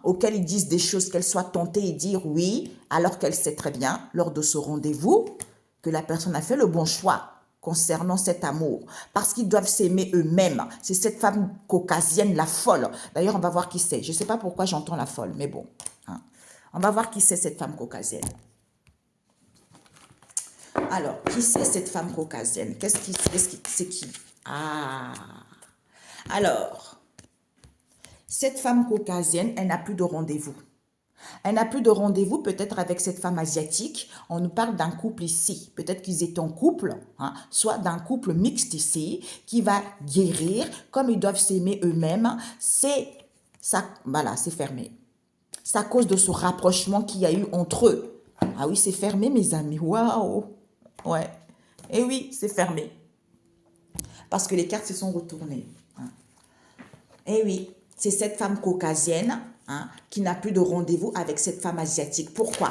S1: auxquelles ils disent des choses, qu'elle soit tentée et dire oui, alors qu'elle sait très bien, lors de ce rendez-vous, que la personne a fait le bon choix concernant cet amour, parce qu'ils doivent s'aimer eux-mêmes. C'est cette femme caucasienne, la folle. D'ailleurs, on va voir qui c'est. Je ne sais pas pourquoi j'entends la folle, mais bon. Hein. On va voir qui c'est cette femme caucasienne. Alors, qui c'est cette femme caucasienne? C'est qui? Ah. Alors, cette femme caucasienne, elle n'a plus de rendez-vous. Elle n'a plus de rendez-vous peut-être avec cette femme asiatique. On nous parle d'un couple ici. Peut-être qu'ils étaient en couple, hein, soit d'un couple mixte ici, qui va guérir, comme ils doivent s'aimer eux-mêmes. Voilà, c'est fermé. C'est à cause de ce rapprochement qu'il y a eu entre eux. Ah oui, c'est fermé, mes amis. Waouh! Ouais. Et oui, c'est fermé. Parce que les cartes se sont retournées. Hein. Et oui, c'est cette femme caucasienne, hein, qui n'a plus de rendez-vous avec cette femme asiatique. Pourquoi?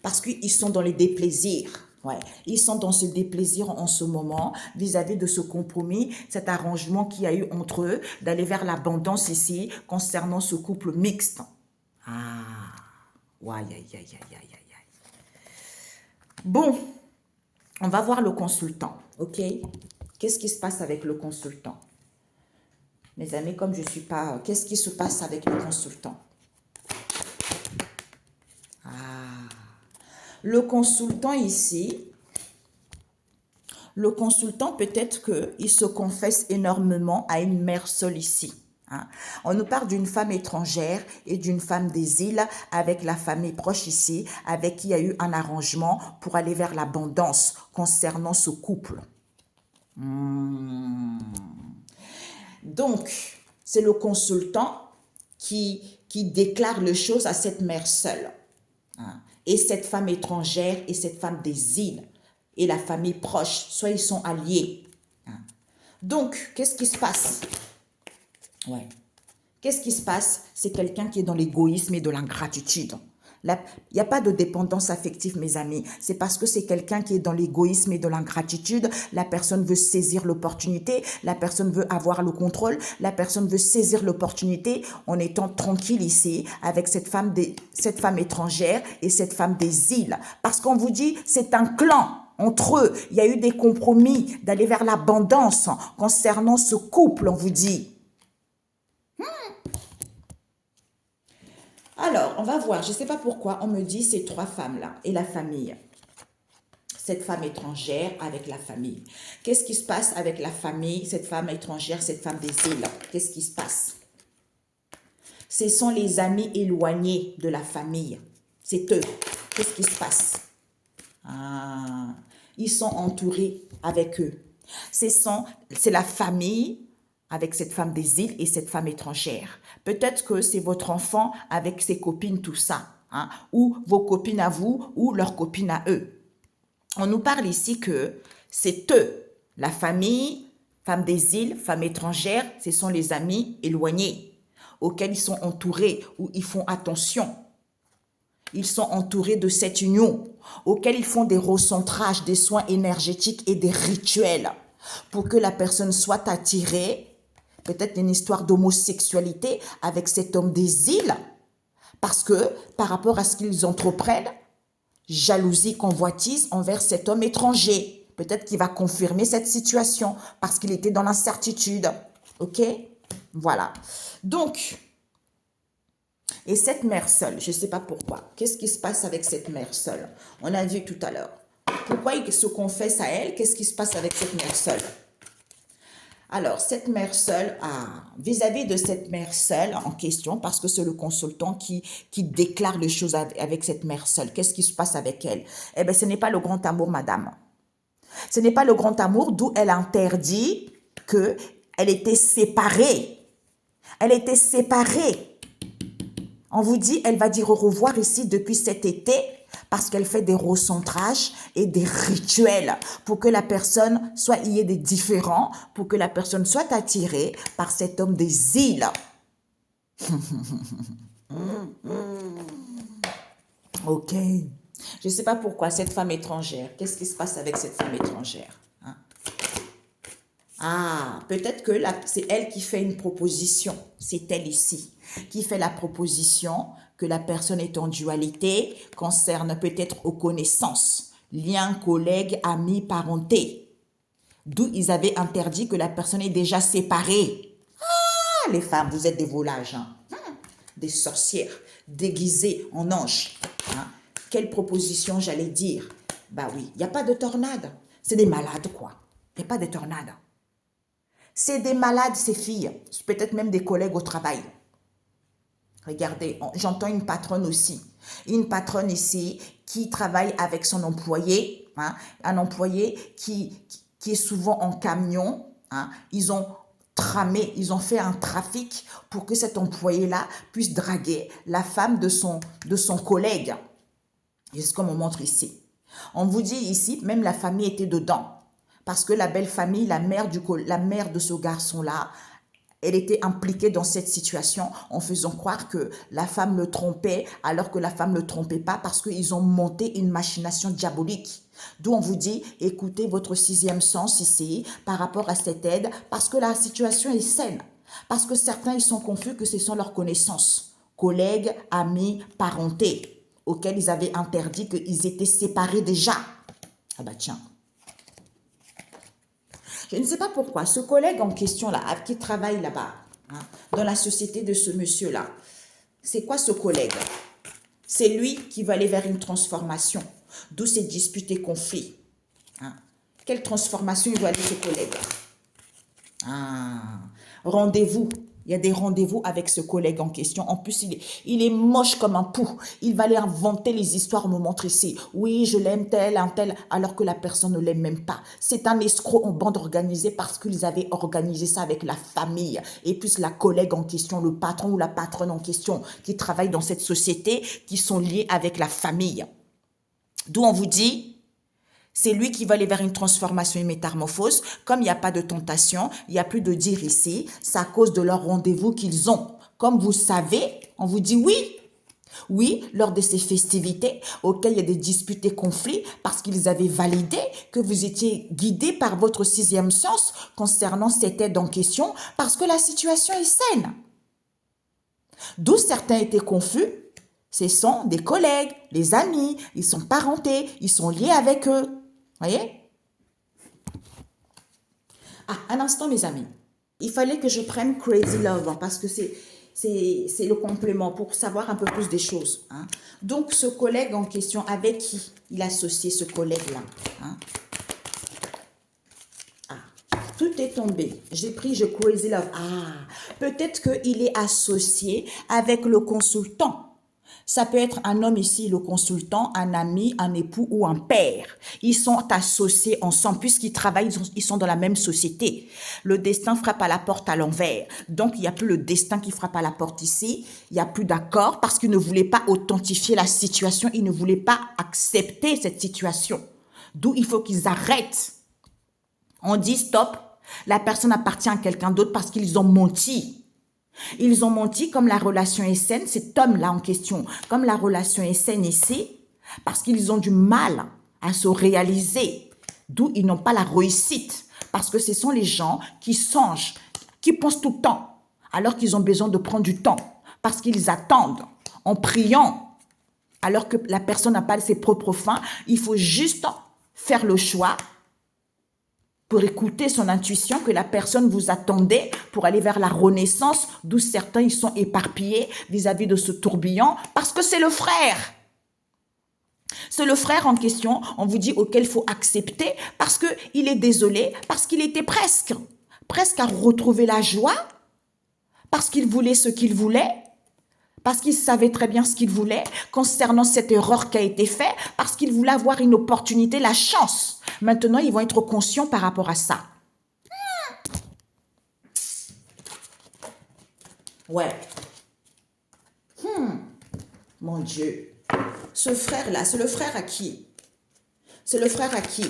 S1: Parce qu'ils sont dans les déplaisirs. Ouais. Ils sont dans ce déplaisir en ce moment vis-à-vis de ce compromis, cet arrangement qu'il y a eu entre eux, d'aller vers l'abondance ici concernant ce couple mixte. Ah, ouais, aïe, aïe, aïe, aïe, aïe. Bon, on va voir le consultant, ok? Qu'est-ce qui se passe avec le consultant? Mes amis, comme je ne suis pas... Qu'est-ce qui se passe avec le consultant? Ah. Le consultant ici, le consultant peut-être qu'il se confesse énormément à une mère seule ici. Hein. On nous parle d'une femme étrangère et d'une femme des îles avec la famille proche ici, avec qui il y a eu un arrangement pour aller vers l'abondance concernant ce couple. Donc, c'est le consultant qui déclare les choses à cette mère seule. Hein. Et cette femme étrangère et cette femme des îles et la famille proche, soit ils sont alliés. Hein. Donc, qu'est-ce qui se passe? Ouais. Qu'est-ce qui se passe? C'est quelqu'un qui est dans l'égoïsme et de l'ingratitude. Il n'y a pas de dépendance affective, mes amis. C'est parce que c'est quelqu'un qui est dans l'égoïsme et de l'ingratitude. La personne veut saisir l'opportunité. La personne veut avoir le contrôle. La personne veut saisir l'opportunité en étant tranquille ici avec cette femme étrangère et cette femme des îles. Parce qu'on vous dit, c'est un clan. Entre eux, il y a eu des compromis d'aller vers l'abondance concernant ce couple, on vous dit. Alors, on va voir, je ne sais pas pourquoi, on me dit ces trois femmes-là et la famille. Cette femme étrangère avec la famille. Qu'est-ce qui se passe avec la famille, cette femme étrangère, cette femme des îles? Qu'est-ce qui se passe? Ce sont les amis éloignés de la famille. C'est eux. Qu'est-ce qui se passe? Ah, ils sont entourés avec eux. C'est la famille avec cette femme des îles et cette femme étrangère. Peut-être que c'est votre enfant avec ses copines, tout ça. Hein, ou vos copines à vous, ou leurs copines à eux. On nous parle ici que c'est eux, la famille, femme des îles, femme étrangère, ce sont les amis éloignés, auxquels ils sont entourés, où ils font attention. Ils sont entourés de cette union, auxquels ils font des recentrages, des soins énergétiques et des rituels, pour que la personne soit attirée. Peut-être une histoire d'homosexualité avec cet homme des îles. Parce que par rapport à ce qu'ils entreprennent, jalousie, convoitise envers cet homme étranger. Peut-être qu'il va confirmer cette situation parce qu'il était dans l'incertitude. Ok? Voilà. Donc, et cette mère seule, je ne sais pas pourquoi. Qu'est-ce qui se passe avec cette mère seule? On a vu tout à l'heure. Pourquoi il se confesse à elle? Qu'est-ce qui se passe avec cette mère seule? Alors, cette mère seule, vis-à-vis de cette mère seule en question, parce que c'est le consultant qui déclare les choses avec cette mère seule, qu'est-ce qui se passe avec elle? Eh bien, ce n'est pas le grand amour, madame. Ce n'est pas le grand amour, d'où elle interdit qu'elle était séparée. Elle était séparée. On vous dit, elle va dire au revoir ici depuis cet été parce qu'elle fait des recentrages et des rituels pour que la personne soit, il y ait des différents, pour que la personne soit attirée par cet homme des îles. Ok. Je ne sais pas pourquoi cette femme étrangère, qu'est-ce qui se passe avec cette femme étrangère? Hein? Ah, peut-être que c'est elle qui fait une proposition. C'est elle ici qui fait la proposition que la personne est en dualité, concerne peut-être aux connaissances, liens, collègues, amis, parenté. D'où ils avaient interdit que la personne est déjà séparée. Ah, les femmes, vous êtes des volages, hein? Des sorcières déguisées en anges. Hein? Quelle proposition j'allais dire? Bah oui, il n'y a pas de tornade. C'est des malades, quoi. Il n'y a pas de tornade. C'est des malades, ces filles. Peut-être même des collègues au travail. Regardez, j'entends une patronne aussi. Une patronne ici qui travaille avec son employé. Hein, un employé qui est souvent en camion. Hein, ils ont tramé, ils ont fait un trafic pour que cet employé-là puisse draguer la femme de son collègue. C'est ce qu'on me montre ici. On vous dit ici, même la famille était dedans. Parce que la belle famille, la mère de ce garçon-là, elle était impliquée dans cette situation en faisant croire que la femme le trompait alors que la femme ne le trompait pas parce qu'ils ont monté une machination diabolique. D'où on vous dit, écoutez votre sixième sens ici par rapport à cette aide parce que la situation est saine. Parce que certains, ils sont confus que ce sont leurs connaissances, collègues, amis, parentés, auxquels ils avaient interdit qu'ils étaient séparés déjà. Ah bah tiens. Je ne sais pas pourquoi, ce collègue en question-là, qui travaille là-bas, hein, dans la société de ce monsieur-là, c'est quoi ce collègue? C'est lui qui va aller vers une transformation, d'où ces disputes et conflits. Hein. Quelle transformation il doit aller ce collègue? Rendez-vous. Il y a des rendez-vous avec ce collègue en question. En plus, il est moche comme un pou. Il va aller inventer les histoires, me montrer ici. Oui, je l'aime tel, un tel, alors que la personne ne l'aime même pas. C'est un escroc en bande organisée parce qu'ils avaient organisé ça avec la famille. Et puis la collègue en question, le patron ou la patronne en question qui travaille dans cette société, qui sont liés avec la famille. D'où on vous dit... C'est lui qui va aller vers une transformation et une métamorphose. Comme il n'y a pas de tentation, il n'y a plus de dire ici, c'est à cause de leur rendez-vous qu'ils ont. Comme vous savez, on vous dit oui. Oui, lors de ces festivités auxquelles il y a des disputes et conflits, parce qu'ils avaient validé que vous étiez guidé par votre sixième sens concernant cette aide en question, parce que la situation est saine. D'où certains étaient confus. Ce sont des collègues, des amis, ils sont parentés, ils sont liés avec eux. Voyez? Ah, un instant, mes amis. Il fallait que je prenne Crazy Love hein, parce que c'est le complément pour savoir un peu plus des choses. Hein. Donc, ce collègue en question, avec qui il a associé ce collègue-là hein. Ah, tout est tombé. J'ai pris je Crazy Love. Ah, peut-être qu'il est associé avec le consultant. Ça peut être un homme ici, le consultant, un ami, un époux ou un père. Ils sont associés ensemble puisqu'ils travaillent, ils sont dans la même société. Le destin frappe à la porte à l'envers. Donc, il n'y a plus le destin qui frappe à la porte ici. Il n'y a plus d'accord parce qu'ils ne voulaient pas authentifier la situation. Ils ne voulaient pas accepter cette situation. D'où il faut qu'ils arrêtent. On dit stop, la personne appartient à quelqu'un d'autre parce qu'ils ont menti. Ils ont menti comme la relation est saine, cet homme-là en question, comme la relation est saine ici, parce qu'ils ont du mal à se réaliser, d'où ils n'ont pas la réussite, parce que ce sont les gens qui songent, qui pensent tout le temps, alors qu'ils ont besoin de prendre du temps, parce qu'ils attendent en priant, alors que la personne n'a pas ses propres fins, il faut juste faire le choix pour écouter son intuition, que la personne vous attendait pour aller vers la renaissance, d'où certains ils sont éparpillés vis-à-vis de ce tourbillon, parce que c'est le frère. C'est le frère en question, on vous dit, auquel il faut accepter, parce qu'il est désolé, parce qu'il était presque à retrouver la joie, parce qu'il voulait ce qu'il voulait, parce qu'il savait très bien ce qu'il voulait concernant cette erreur qui a été faite, parce qu'il voulait avoir une opportunité, la chance. Maintenant, ils vont être conscients par rapport à ça. Ouais. Mon Dieu. Ce frère-là, c'est le frère à qui? C'est le frère à qui?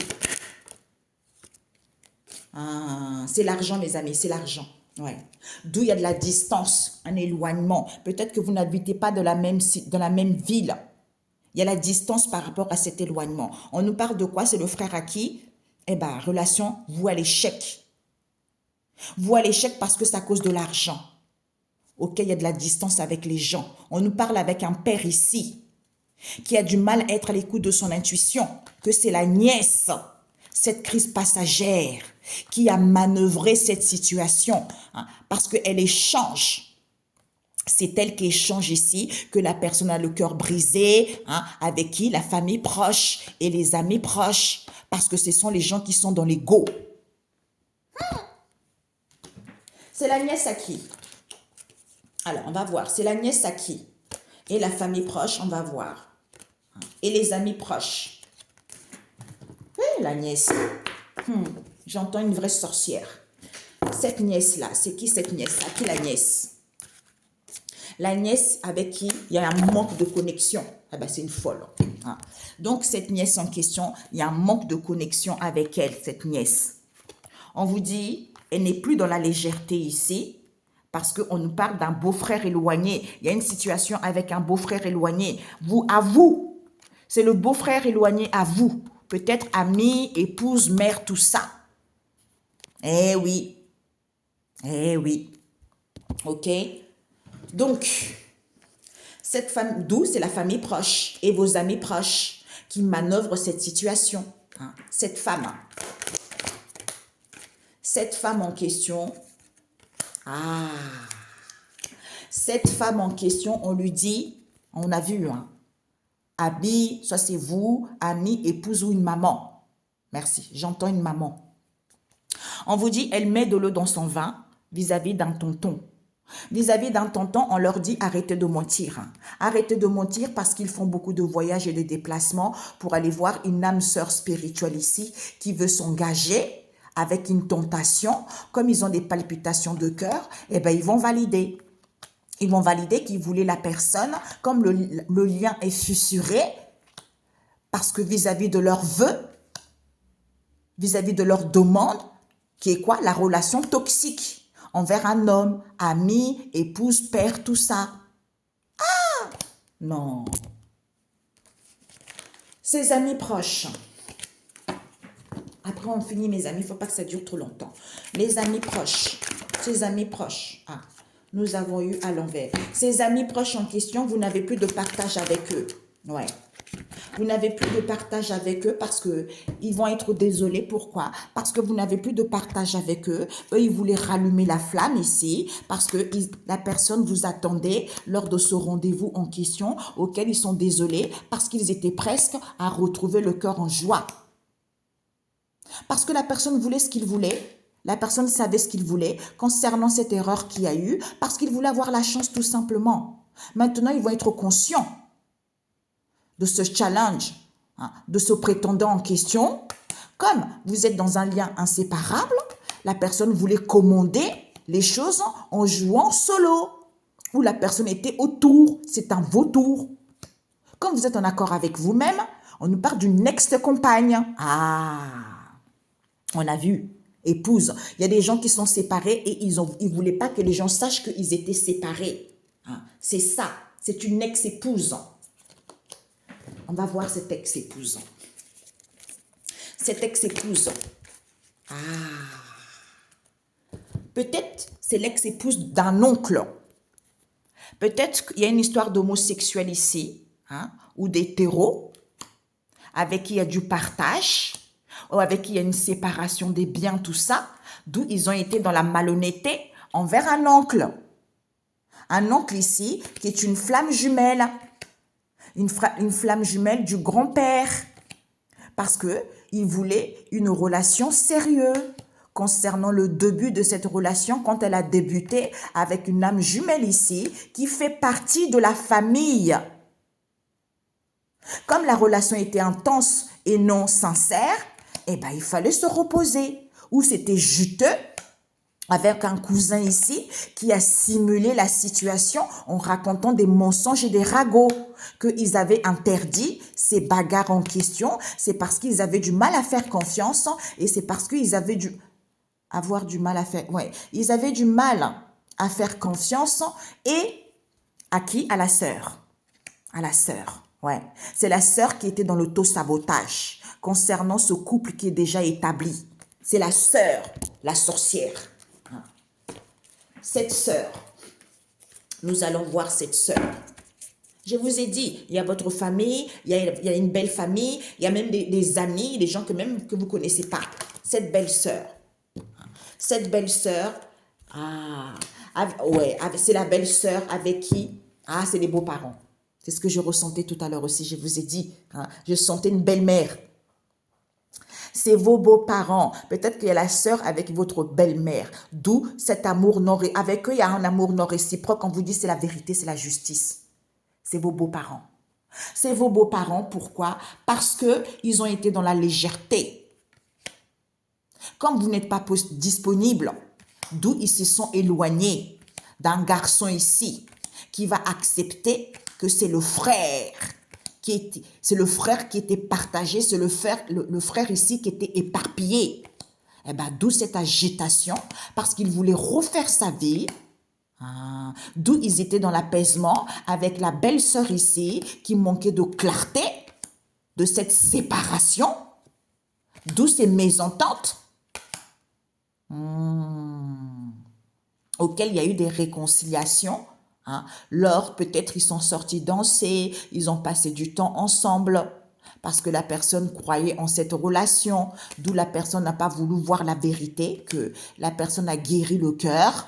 S1: Ah, c'est l'argent, mes amis, c'est l'argent. Ouais. D'où il y a de la distance, un éloignement. Peut-être que vous n'habitez pas dans la même ville. Il y a la distance par rapport à cet éloignement. On nous parle de quoi? C'est le frère à qui? Eh bien, relation, vous à l'échec. Vous à l'échec parce que c'est à cause de l'argent. Ok, il y a de la distance avec les gens. On nous parle avec un père ici qui a du mal à être à l'écoute de son intuition, que c'est la nièce, cette crise passagère, qui a manœuvré cette situation, hein, parce qu'elle échange. C'est elle qui échange ici, que la personne a le cœur brisé, hein, avec qui? La famille proche et les amis proches, parce que ce sont les gens qui sont dans l'ego. C'est la nièce à qui? Alors, on va voir. C'est la nièce à qui? Et la famille proche, on va voir. Et les amis proches. Oui, la nièce. J'entends une vraie sorcière. Cette nièce-là, c'est qui cette nièce? À qui la nièce? La nièce avec qui il y a un manque de connexion. Ah ben, c'est une folle. Hein. Donc, cette nièce en question, il y a un manque de connexion avec elle, cette nièce. On vous dit, elle n'est plus dans la légèreté ici, parce qu'on nous parle d'un beau-frère éloigné. Il y a une situation avec un beau-frère éloigné. À vous. C'est le beau-frère éloigné à vous. Peut-être ami, épouse, mère, tout ça. Eh oui. Eh oui. Ok. Donc, cette femme, d'où c'est la famille proche et vos amis proches qui manœuvrent cette situation. Hein. Cette femme en question, cette femme en question, on lui dit, on a vu, hein, ami, soit c'est vous, ami, épouse ou une maman. Merci, j'entends une maman. On vous dit, elle met de l'eau dans son vin vis-à-vis d'un tonton. Vis-à-vis d'un tonton, on leur dit arrêtez de mentir. Hein. Arrêtez de mentir parce qu'ils font beaucoup de voyages et de déplacements pour aller voir une âme sœur spirituelle ici qui veut s'engager avec une tentation. Comme ils ont des palpitations de cœur, eh ben, ils vont valider. Ils vont valider qu'ils voulaient la personne. Comme le lien est fissuré, parce que vis-à-vis de leurs vœux, vis-à-vis de leur demande, qui est quoi? La relation toxique envers un homme, ami, épouse, père, tout ça. Ah! Non. Ses amis proches. Après, on finit, mes amis. Il ne faut pas que ça dure trop longtemps. Les amis proches. Ses amis proches. Ah, nous avons eu à l'envers. Ces amis proches en question, vous n'avez plus de partage avec eux. Ouais. Vous n'avez plus de partage avec eux parce qu'ils vont être désolés. Pourquoi? Parce que vous n'avez plus de partage avec eux. Eux, ils voulaient rallumer la flamme ici parce que la personne vous attendait lors de ce rendez-vous en question auquel ils sont désolés parce qu'ils étaient presque à retrouver le cœur en joie. Parce que la personne voulait ce qu'il voulait. La personne savait ce qu'il voulait concernant cette erreur qu'il y a eu parce qu'il voulait avoir la chance tout simplement. Maintenant, ils vont être conscients de ce challenge, hein, de ce prétendant en question. Comme vous êtes dans un lien inséparable, la personne voulait commander les choses en jouant solo. Ou la personne était autour, c'est un vautour. Quand vous êtes en accord avec vous-même, on nous parle d'une ex-compagne. Ah, on a vu, épouse. Il y a des gens qui sont séparés et ils ne voulaient pas que les gens sachent qu'ils étaient séparés. Hein, c'est ça, c'est une ex-épouse. On va voir cette ex-épouse. Cette ex-épouse. Ah. Peut-être c'est l'ex-épouse d'un oncle. Peut-être qu'il y a une histoire d'homosexuel ici, hein, ou d'hétéro, avec qui il y a du partage, ou avec qui il y a une séparation des biens, tout ça, d'où ils ont été dans la malhonnêteté envers un oncle. Un oncle ici qui est une flamme jumelle, une flamme jumelle du grand-père, parce qu'il voulait une relation sérieuse. Concernant le début de cette relation, quand elle a débuté avec une âme jumelle ici, qui fait partie de la famille. Comme la relation était intense et non sincère, eh ben, il fallait se reposer. Ou c'était juteux, avec un cousin ici qui a simulé la situation en racontant des mensonges et des ragots, qu'ils avaient interdit ces bagarres en question. C'est parce qu'ils avaient du mal à faire confiance et c'est parce qu'ils avaient du mal à faire, ouais, ils avaient du mal à faire confiance et à qui? À la sœur. À la sœur, ouais. C'est la sœur qui était dans l'auto-sabotage concernant ce couple qui est déjà établi. C'est la sœur, la sorcière. Cette sœur, nous allons voir cette sœur. Je vous ai dit, il y a votre famille, il y a une belle famille, il y a même des amis, des gens que même que vous ne connaissez pas. Cette belle-sœur. Cette belle-sœur, ouais, c'est la belle-sœur avec qui, c'est les beaux-parents. C'est ce que je ressentais tout à l'heure aussi, je vous ai dit. Je sentais une belle-mère. C'est vos beaux-parents. Peut-être qu'il y a la sœur avec votre belle-mère. D'où cet amour non réciproque. Avec eux, il y a un amour non réciproque. On vous dit c'est la vérité, c'est la justice. C'est vos beaux-parents. C'est vos beaux-parents. Pourquoi? Parce qu'ils ont été dans la légèreté. Comme vous n'êtes pas disponible, d'où ils se sont éloignés d'un garçon ici qui va accepter que c'est le frère. C'est le frère qui était partagé, c'est le frère ici qui était éparpillé. Eh bien, d'où cette agitation, parce qu'il voulait refaire sa vie. D'où ils étaient dans l'apaisement avec la belle-sœur ici qui manquait de clarté de cette séparation. D'où ces mésententes auxquelles il y a eu des réconciliations. Lors, peut-être ils sont sortis danser, ils ont passé du temps ensemble parce que la personne croyait en cette relation, d'où la personne n'a pas voulu voir la vérité, que la personne a guéri le cœur.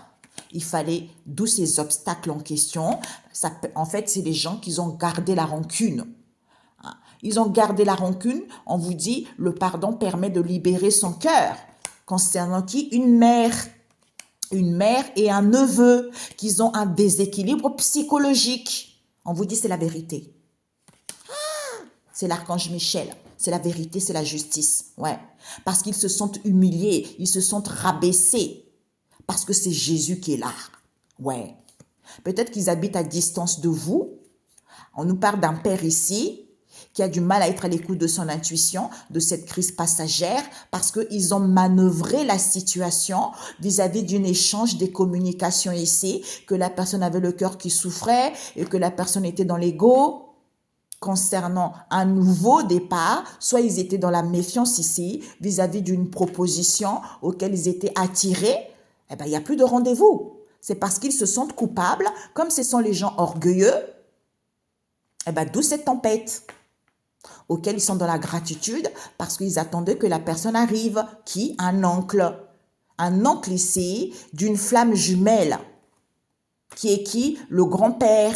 S1: Il fallait, d'où ces obstacles en question. En fait, c'est les gens qui ont gardé la rancune. Ils ont gardé la rancune, on vous dit, le pardon permet de libérer son cœur. Concernant qui? Une mère et un neveu qui ont un déséquilibre psychologique. On vous dit c'est la vérité. C'est l'archange Michel. C'est la vérité, c'est la justice. Ouais. Parce qu'ils se sentent humiliés, ils se sentent rabaissés. Parce que c'est Jésus qui est là. Ouais. Peut-être qu'ils habitent à distance de vous. On nous parle d'un père ici qui a du mal à être à l'écoute de son intuition, de cette crise passagère, parce qu'ils ont manœuvré la situation vis-à-vis d'un échange des communications ici, que la personne avait le cœur qui souffrait et que la personne était dans l'ego. Concernant un nouveau départ, soit ils étaient dans la méfiance ici, vis-à-vis d'une proposition auquel ils étaient attirés, eh bien, il n'y a plus de rendez-vous. C'est parce qu'ils se sentent coupables, comme ce sont les gens orgueilleux, eh bien, d'où cette tempête auxquels ils sont dans la gratitude parce qu'ils attendaient que la personne arrive. Qui? Un oncle. Un oncle ici d'une flamme jumelle. Qui est qui? Le grand-père.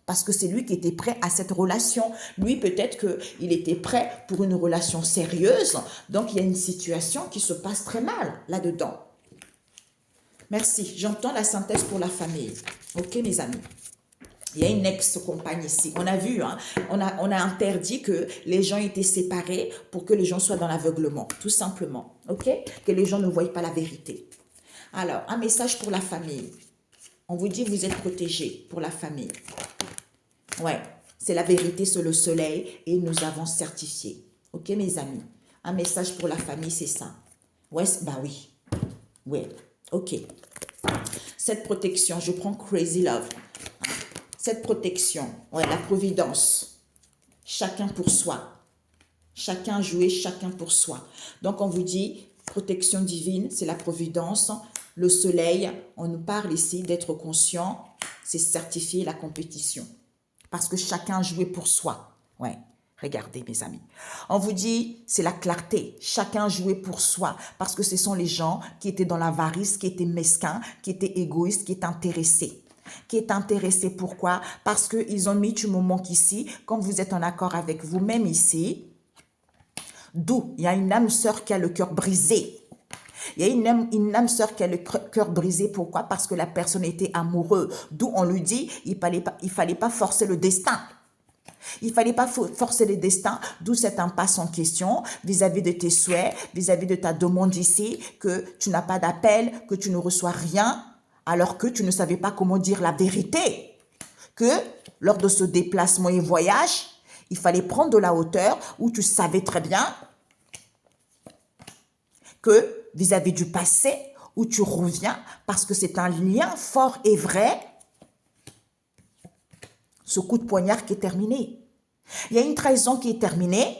S1: Parce que c'est lui qui était prêt à cette relation. Lui, peut-être qu'il était prêt pour une relation sérieuse. Donc, il y a une situation qui se passe très mal là-dedans. Merci. J'entends la synthèse pour la famille. Ok, mes amis? Il y a une ex-compagne ici. On a vu, on a interdit que les gens étaient séparés pour que les gens soient dans l'aveuglement, tout simplement. Ok? Que les gens ne voient pas la vérité. Alors, un message pour la famille. On vous dit vous êtes protégés pour la famille. Ouais, c'est la vérité sur le soleil et nous avons certifié. Ok, mes amis? Un message pour la famille, c'est ça. Ouais, bah oui. Ouais, ok. Cette protection, je prends Crazy Love. Cette protection, ouais, la providence, chacun pour soi. Chacun jouer, chacun pour soi. Donc, on vous dit, protection divine, c'est la providence. Le soleil, on nous parle ici d'être conscient, c'est certifier la compétition. Parce que chacun jouait pour soi. Ouais. Regardez mes amis, on vous dit c'est la clarté, chacun jouait pour soi parce que ce sont les gens qui étaient dans l'avarice, qui étaient mesquins, qui étaient égoïstes, qui étaient intéressés. Qui est intéressé, pourquoi? Parce qu'ils ont mis du moment qu'ici, quand vous êtes en accord avec vous-même ici, d'où il y a une âme sœur qui a le cœur brisé. Il y a une âme sœur qui a le cœur brisé, pourquoi? Parce que la personne était amoureuse, d'où on lui dit il fallait pas forcer le destin. Il fallait pas forcer les destins, d'où cette impasse en question vis-à-vis de tes souhaits, vis-à-vis de ta demande ici, que tu n'as pas d'appel, que tu ne reçois rien, alors que tu ne savais pas comment dire la vérité. Que lors de ce déplacement et voyage, il fallait prendre de la hauteur où tu savais très bien que vis-à-vis du passé, où tu reviens, parce que c'est un lien fort et vrai, ce coup de poignard qui est terminé. Il y a une trahison qui est terminée.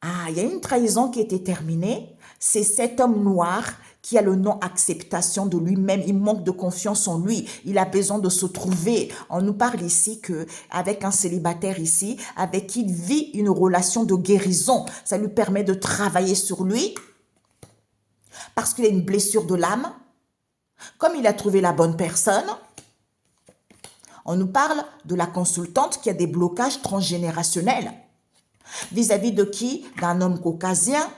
S1: Ah, il y a une trahison qui était terminée. C'est cet homme noir qui a le non-acceptation de lui-même. Il manque de confiance en lui. Il a besoin de se trouver. On nous parle ici qu'avec un célibataire ici, avec qui il vit une relation de guérison, ça lui permet de travailler sur lui parce qu'il a une blessure de l'âme. Comme il a trouvé la bonne personne, on nous parle de la consultante qui a des blocages transgénérationnels. Vis-à-vis de qui? D'un homme caucasien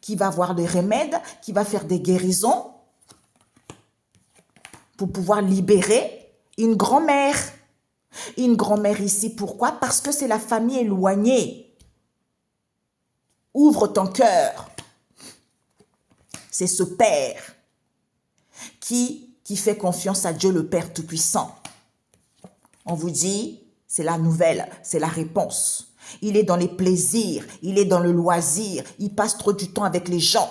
S1: qui va avoir des remèdes, qui va faire des guérisons pour pouvoir libérer une grand-mère. Une grand-mère ici, pourquoi? Parce que c'est la famille éloignée. Ouvre ton cœur. C'est ce Père qui fait confiance à Dieu le Père Tout-Puissant. On vous dit, c'est la nouvelle, c'est la réponse. Il est dans les plaisirs, il est dans le loisir, il passe trop du temps avec les gens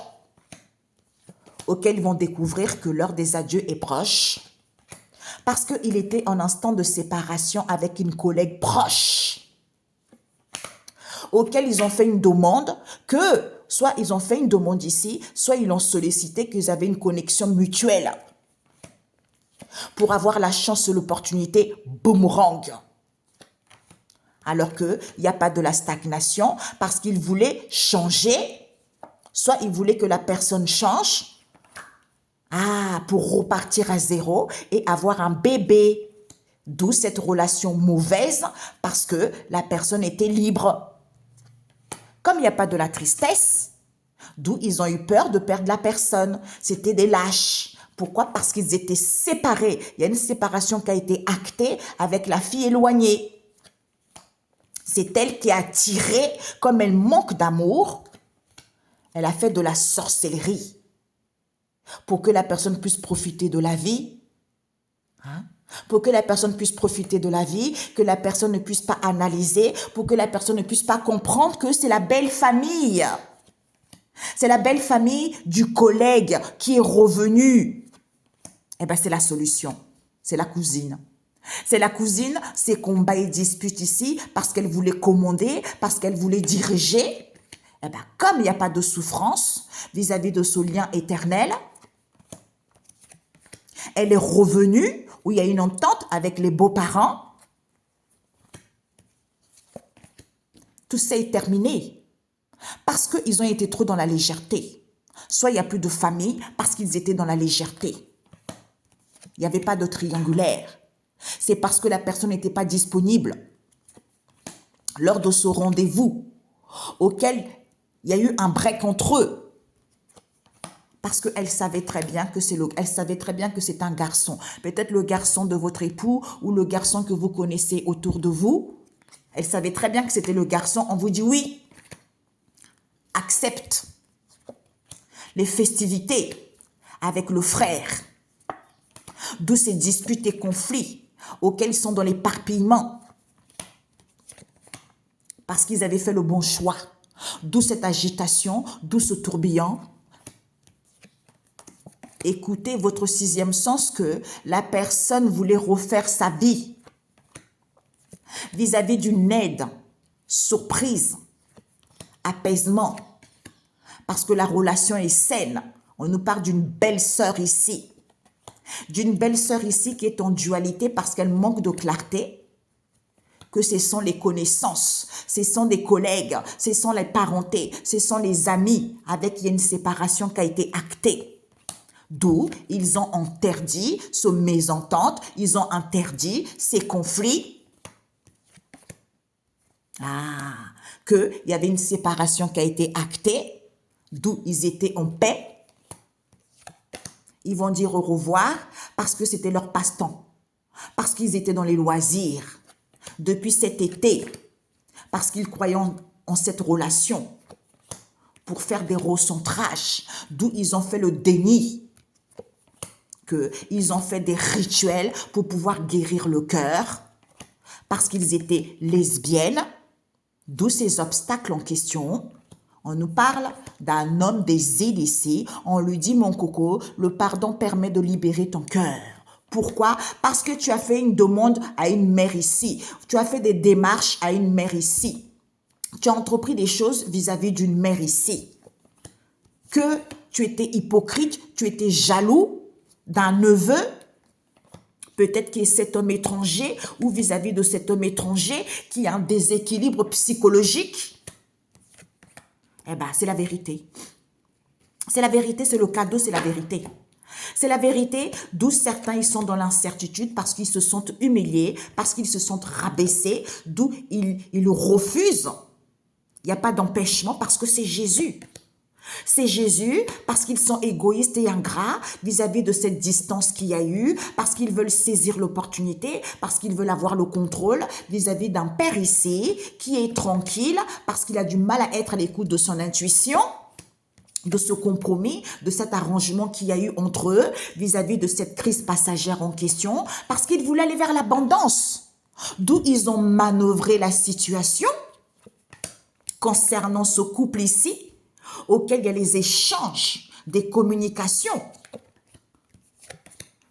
S1: auxquels ils vont découvrir que l'heure des adieux est proche parce qu'il était en instant de séparation avec une collègue proche auquel ils ont fait une demande que soit ils ont fait une demande ici, soit ils l'ont sollicité qu'ils avaient une connexion mutuelle pour avoir la chance et l'opportunité boomerang. Alors qu'il n'y a pas de la stagnation parce qu'il voulait changer, soit il voulait que la personne change pour repartir à zéro et avoir un bébé. D'où cette relation mauvaise parce que la personne était libre. Comme il n'y a pas de la tristesse, d'où ils ont eu peur de perdre la personne. C'était des lâches. Pourquoi? Parce qu'ils étaient séparés. Il y a une séparation qui a été actée avec la fille éloignée. C'est elle qui a tiré, comme elle manque d'amour, elle a fait de la sorcellerie pour que la personne puisse profiter de la vie. Pour que la personne puisse profiter de la vie, que la personne ne puisse pas analyser, pour que la personne ne puisse pas comprendre que c'est la belle famille. C'est la belle famille du collègue qui est revenu. Eh bien, c'est la solution. C'est la cousine. C'est la cousine, ses combats et disputes ici, parce qu'elle voulait commander, parce qu'elle voulait diriger. Eh bien, comme il n'y a pas de souffrance vis-à-vis de ce lien éternel, elle est revenue, où il y a une entente avec les beaux-parents. Tout ça est terminé. Parce qu'ils ont été trop dans la légèreté. Soit il n'y a plus de famille, parce qu'ils étaient dans la légèreté. Il n'y avait pas de triangulaire. C'est parce que la personne n'était pas disponible lors de ce rendez-vous auquel il y a eu un break entre eux. Parce qu'elle savait très bien que c'est un garçon. Peut-être le garçon de votre époux ou le garçon que vous connaissez autour de vous. Elle savait très bien que c'était le garçon. On vous dit oui, accepte les festivités avec le frère. D'où ces disputes et conflits auxquels ils sont dans l'éparpillement. Parce qu'ils avaient fait le bon choix. D'où cette agitation, d'où ce tourbillon. Écoutez votre sixième sens que la personne voulait refaire sa vie vis-à-vis d'une aide, surprise, apaisement. Parce que la relation est saine. On nous parle d'une belle-sœur ici. D'une belle-sœur ici qui est en dualité parce qu'elle manque de clarté. que ce sont les connaissances, ce sont des collègues, ce sont les parentés, ce sont les amis avec qui il y a une séparation qui a été actée. D'où ils ont interdit ce mésentente, ils ont interdit ces conflits. Qu'il y avait une séparation qui a été actée, d'où ils étaient en paix. Ils vont dire au revoir parce que c'était leur passe-temps, parce qu'ils étaient dans les loisirs. Depuis cet été, parce qu'ils croyaient en cette relation, pour faire des recentrages, d'où ils ont fait le déni, qu'ils ont fait des rituels pour pouvoir guérir le cœur, parce qu'ils étaient lesbiennes, d'où ces obstacles en question. On nous parle d'un homme des ici. On lui dit, mon coco, le pardon permet de libérer ton cœur. Pourquoi? Parce que tu as fait une demande à une mère ici. Tu as fait des démarches à une mère ici. Tu as entrepris des choses vis-à-vis d'une mère ici. Que tu étais hypocrite, tu étais jaloux d'un neveu, peut-être qu'il est cet homme étranger ou vis-à-vis de cet homme étranger qui a un déséquilibre psychologique. Eh bien, c'est la vérité. C'est la vérité, c'est le cadeau, c'est la vérité. C'est la vérité, d'où certains ils sont dans l'incertitude parce qu'ils se sentent humiliés, parce qu'ils se sentent rabaissés, d'où ils refusent. Il n'y a pas d'empêchement parce que c'est Jésus. C'est Jésus parce qu'ils sont égoïstes et ingrats vis-à-vis de cette distance qu'il y a eu, parce qu'ils veulent saisir l'opportunité, parce qu'ils veulent avoir le contrôle vis-à-vis d'un père ici qui est tranquille, parce qu'il a du mal à être à l'écoute de son intuition, de ce compromis, de cet arrangement qu'il y a eu entre eux vis-à-vis de cette crise passagère en question, parce qu'ils voulaient aller vers l'abondance. D'où ils ont manœuvré la situation concernant ce couple ici, auquel il y a les échanges, des communications,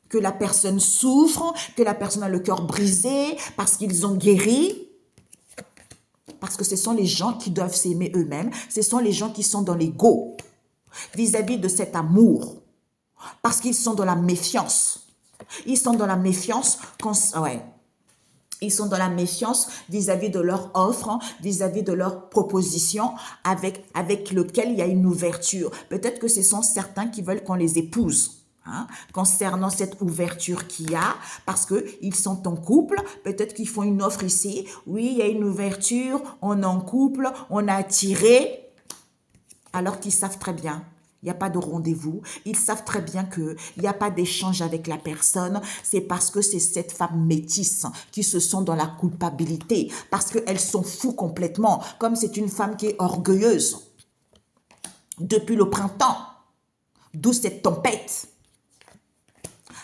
S1: que la personne souffre, que la personne a le cœur brisé, parce qu'ils ont guéri, parce que ce sont les gens qui doivent s'aimer eux-mêmes, ce sont les gens qui sont dans l'ego, vis-à-vis de cet amour, parce qu'ils sont dans la méfiance. Ils sont dans la méfiance Ils sont dans la méfiance vis-à-vis de leur offre, vis-à-vis de leur proposition avec lequel il y a une ouverture. Peut-être que ce sont certains qui veulent qu'on les épouse. Concernant cette ouverture qu'il y a, parce qu'ils sont en couple, peut-être qu'ils font une offre ici. Oui, il y a une ouverture, on est en couple, on a attiré, alors qu'ils savent très bien. Il n'y a pas de rendez-vous. Ils savent très bien qu'il n'y a pas d'échange avec la personne. C'est parce que c'est cette femme métisse qui se sent dans la culpabilité. Parce qu'elles sont fous complètement. Comme c'est une femme qui est orgueilleuse. Depuis le printemps. D'où cette tempête.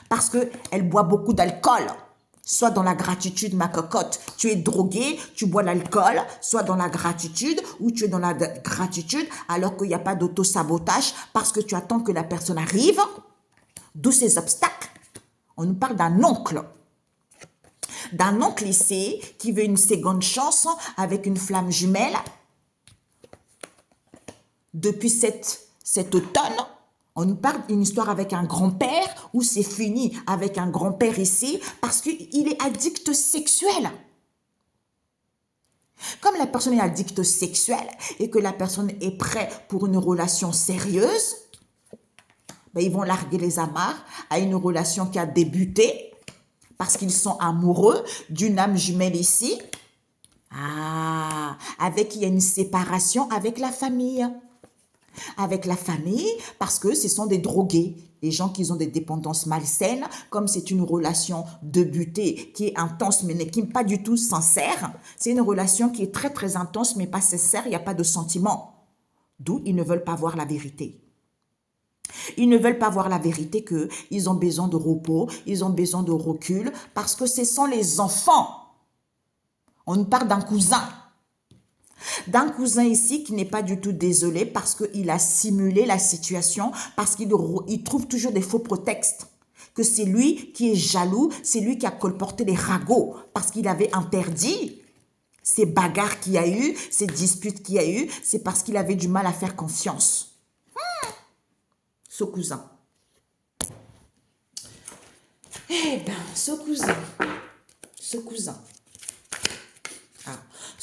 S1: Parce qu'elle boit beaucoup d'alcool. Soit dans la gratitude, ma cocotte, tu es drogué, tu bois l'alcool, soit dans la gratitude, ou tu es dans la gratitude alors qu'il n'y a pas d'auto-sabotage parce que tu attends que la personne arrive. D'où ces obstacles. On nous parle d'un oncle. D'un oncle ici qui veut une seconde chance avec une flamme jumelle. Depuis cet automne, on nous parle d'une histoire avec un grand-père où c'est fini avec un grand-père ici parce qu'il est addict sexuel. Comme la personne est addict sexuel et que la personne est prête pour une relation sérieuse, ils vont larguer les amarres à une relation qui a débuté parce qu'ils sont amoureux d'une âme jumelle ici. Il y a une séparation avec la famille. Avec la famille, parce que ce sont des drogués, les gens qui ont des dépendances malsaines, comme c'est une relation débutée qui est intense mais qui n'est pas du tout sincère. C'est une relation qui est très très intense mais pas sincère, il n'y a pas de sentiment. D'où ils ne veulent pas voir la vérité. Ils ne veulent pas voir la vérité qu'ils ont besoin de repos, ils ont besoin de recul, parce que ce sont les enfants. On nous parle d'un cousin. D'un cousin ici qui n'est pas du tout désolé parce qu'il a simulé la situation, parce qu'il trouve toujours des faux prétextes. Que c'est lui qui est jaloux, c'est lui qui a colporté les ragots parce qu'il avait interdit ces bagarres qu'il y a eu, ces disputes qu'il y a eu, c'est parce qu'il avait du mal à faire confiance. Ce cousin. Eh bien, ce cousin.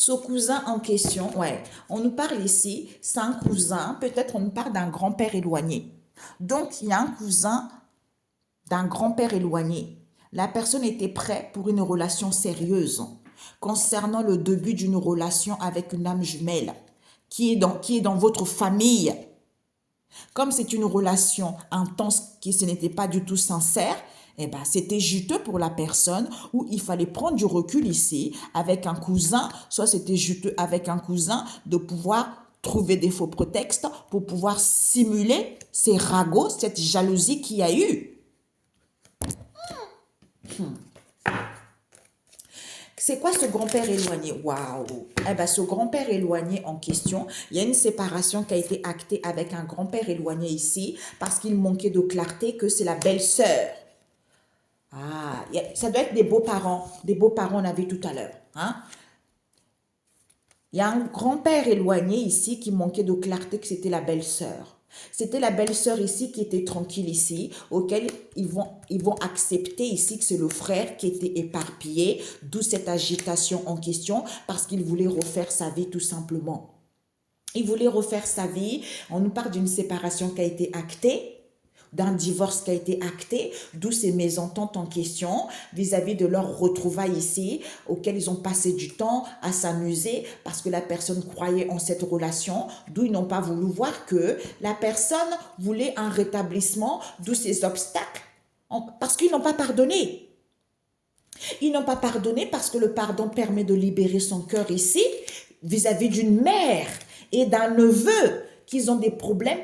S1: Ce cousin en question, ouais, on nous parle ici, c'est un cousin, peut-être on nous parle d'un grand-père éloigné. Donc, il y a un cousin d'un grand-père éloigné. La personne était prête pour une relation sérieuse concernant le début d'une relation avec une âme jumelle qui est dans votre famille. Comme c'est une relation intense qui ce n'était pas du tout sincère, eh ben, c'était juteux pour la personne où il fallait prendre du recul ici avec un cousin, soit c'était juteux avec un cousin de pouvoir trouver des faux prétextes pour pouvoir simuler ces ragots, cette jalousie qu'il y a eu. C'est quoi ce grand-père éloigné? Waouh! Eh ben, ce grand-père éloigné en question, il y a une séparation qui a été actée avec un grand-père éloigné ici parce qu'il manquait de clarté que c'est la belle-sœur. Ah, ça doit être des beaux-parents. Des beaux-parents, on a vu tout à l'heure. Hein? Il y a un grand-père éloigné ici qui manquait de clarté que c'était la belle-sœur. C'était la belle-sœur ici qui était tranquille ici, auquel ils vont accepter ici que c'est le frère qui était éparpillé, d'où cette agitation en question, parce qu'il voulait refaire sa vie tout simplement. Il voulait refaire sa vie. On nous parle d'une séparation qui a été actée, d'un divorce qui a été acté, d'où ces mésententes en question vis-à-vis de leur retrouvailles ici, auxquelles ils ont passé du temps à s'amuser parce que la personne croyait en cette relation, d'où ils n'ont pas voulu voir que la personne voulait un rétablissement, d'où ces obstacles, parce qu'ils n'ont pas pardonné. Ils n'ont pas pardonné parce que le pardon permet de libérer son cœur ici, vis-à-vis d'une mère et d'un neveu, qu'ils ont des problèmes.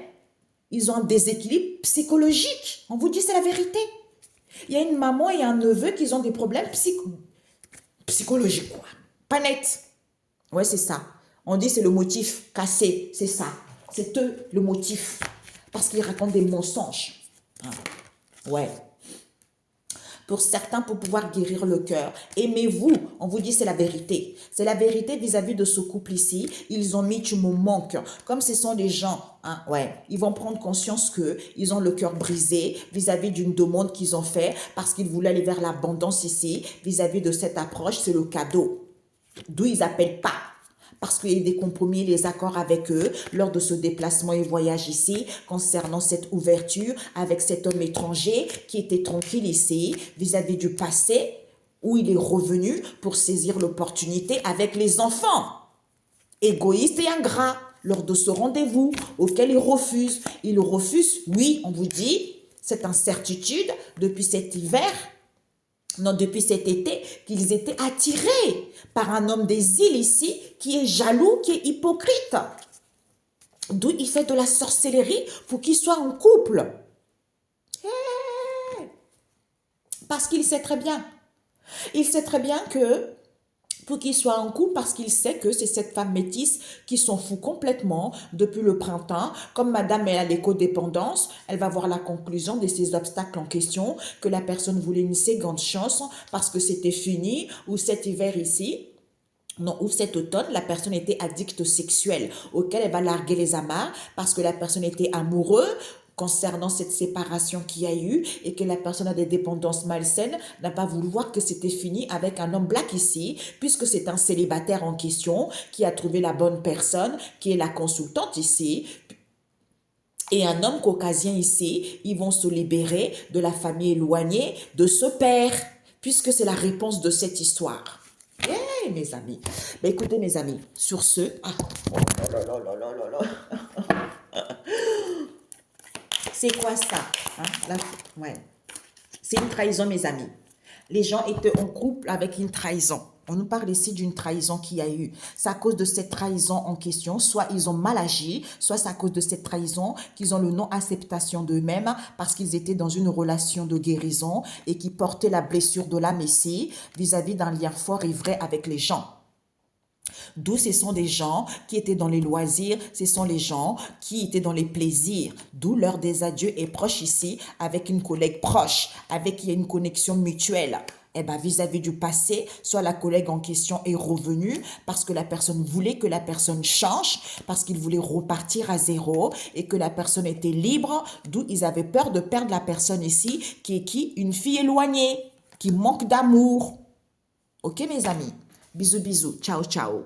S1: Ils ont un déséquilibre psychologique. On vous dit, c'est la vérité. Il y a une maman et un neveu qui ont des problèmes psychologiques, quoi. Pas net. Ouais, c'est ça. On dit, c'est le motif cassé. C'est ça. C'est eux, le motif. Parce qu'ils racontent des mensonges. Ouais. Pour certains, pour pouvoir guérir le cœur. Aimez-vous. On vous dit, c'est la vérité. C'est la vérité vis-à-vis de ce couple ici. Ils ont mis, tu me manques. Comme ce sont des gens, hein, ouais, ils vont prendre conscience qu'ils ont le cœur brisé vis-à-vis d'une demande qu'ils ont fait parce qu'ils voulaient aller vers l'abondance ici. Vis-à-vis de cette approche, c'est le cadeau. D'où ils appellent pas. Parce qu'il y a eu des compromis, les accords avec eux lors de ce déplacement et voyage ici concernant cette ouverture avec cet homme étranger qui était tranquille ici vis-à-vis du passé où il est revenu pour saisir l'opportunité avec les enfants. Égoïste et ingrat lors de ce rendez-vous auquel il refuse. Il refuse, oui, on vous dit, cette incertitude depuis cet hiver. Non, depuis cet été, qu'ils étaient attirés par un homme des îles ici qui est jaloux, qui est hypocrite. D'où il fait de la sorcellerie pour qu'il soit en couple. Parce qu'il sait très bien. Il sait très bien que pour qu'il soit en couple, parce qu'il sait que c'est cette femme métisse qui s'en fout complètement depuis le printemps. Comme madame est à l'écodépendance, elle va voir la conclusion de ces obstacles en question, que la personne voulait une seconde chance parce que c'était fini, ou cet hiver ici, non, ou cet automne, la personne était addicte sexuelle, auquel elle va larguer les amarres parce que la personne était amoureuse concernant cette séparation qu'il y a eu et que la personne a des dépendances malsaines, n'a pas voulu voir que c'était fini avec un homme black ici, puisque c'est un célibataire en question qui a trouvé la bonne personne, qui est la consultante ici, et un homme caucasien ici. Ils vont se libérer de la famille éloignée de ce père, puisque c'est la réponse de cette histoire. Hey, mes amis. Mais écoutez, mes amis, sur ce... Ah, oh là là là là là là. C'est quoi ça? Hein? Ouais. C'est une trahison, mes amis. Les gens étaient en couple avec une trahison. On nous parle ici d'une trahison qu'il y a eu. C'est à cause de cette trahison en question. Soit ils ont mal agi, soit c'est à cause de cette trahison qu'ils ont le non-acceptation d'eux-mêmes parce qu'ils étaient dans une relation de guérison et qui portaient la blessure de l'âme ici vis-à-vis d'un lien fort et vrai avec les gens. D'où ce sont des gens qui étaient dans les loisirs, ce sont les gens qui étaient dans les plaisirs. D'où leur désadieu est proche ici avec une collègue proche, avec qui il y a une connexion mutuelle. Eh bien, vis-à-vis du passé, soit la collègue en question est revenue parce que la personne voulait que la personne change, parce qu'il voulait repartir à zéro et que la personne était libre, d'où ils avaient peur de perdre la personne ici, qui est qui? Une fille éloignée, qui manque d'amour. Ok, mes amis? Bisous, bisous. Ciao, ciao.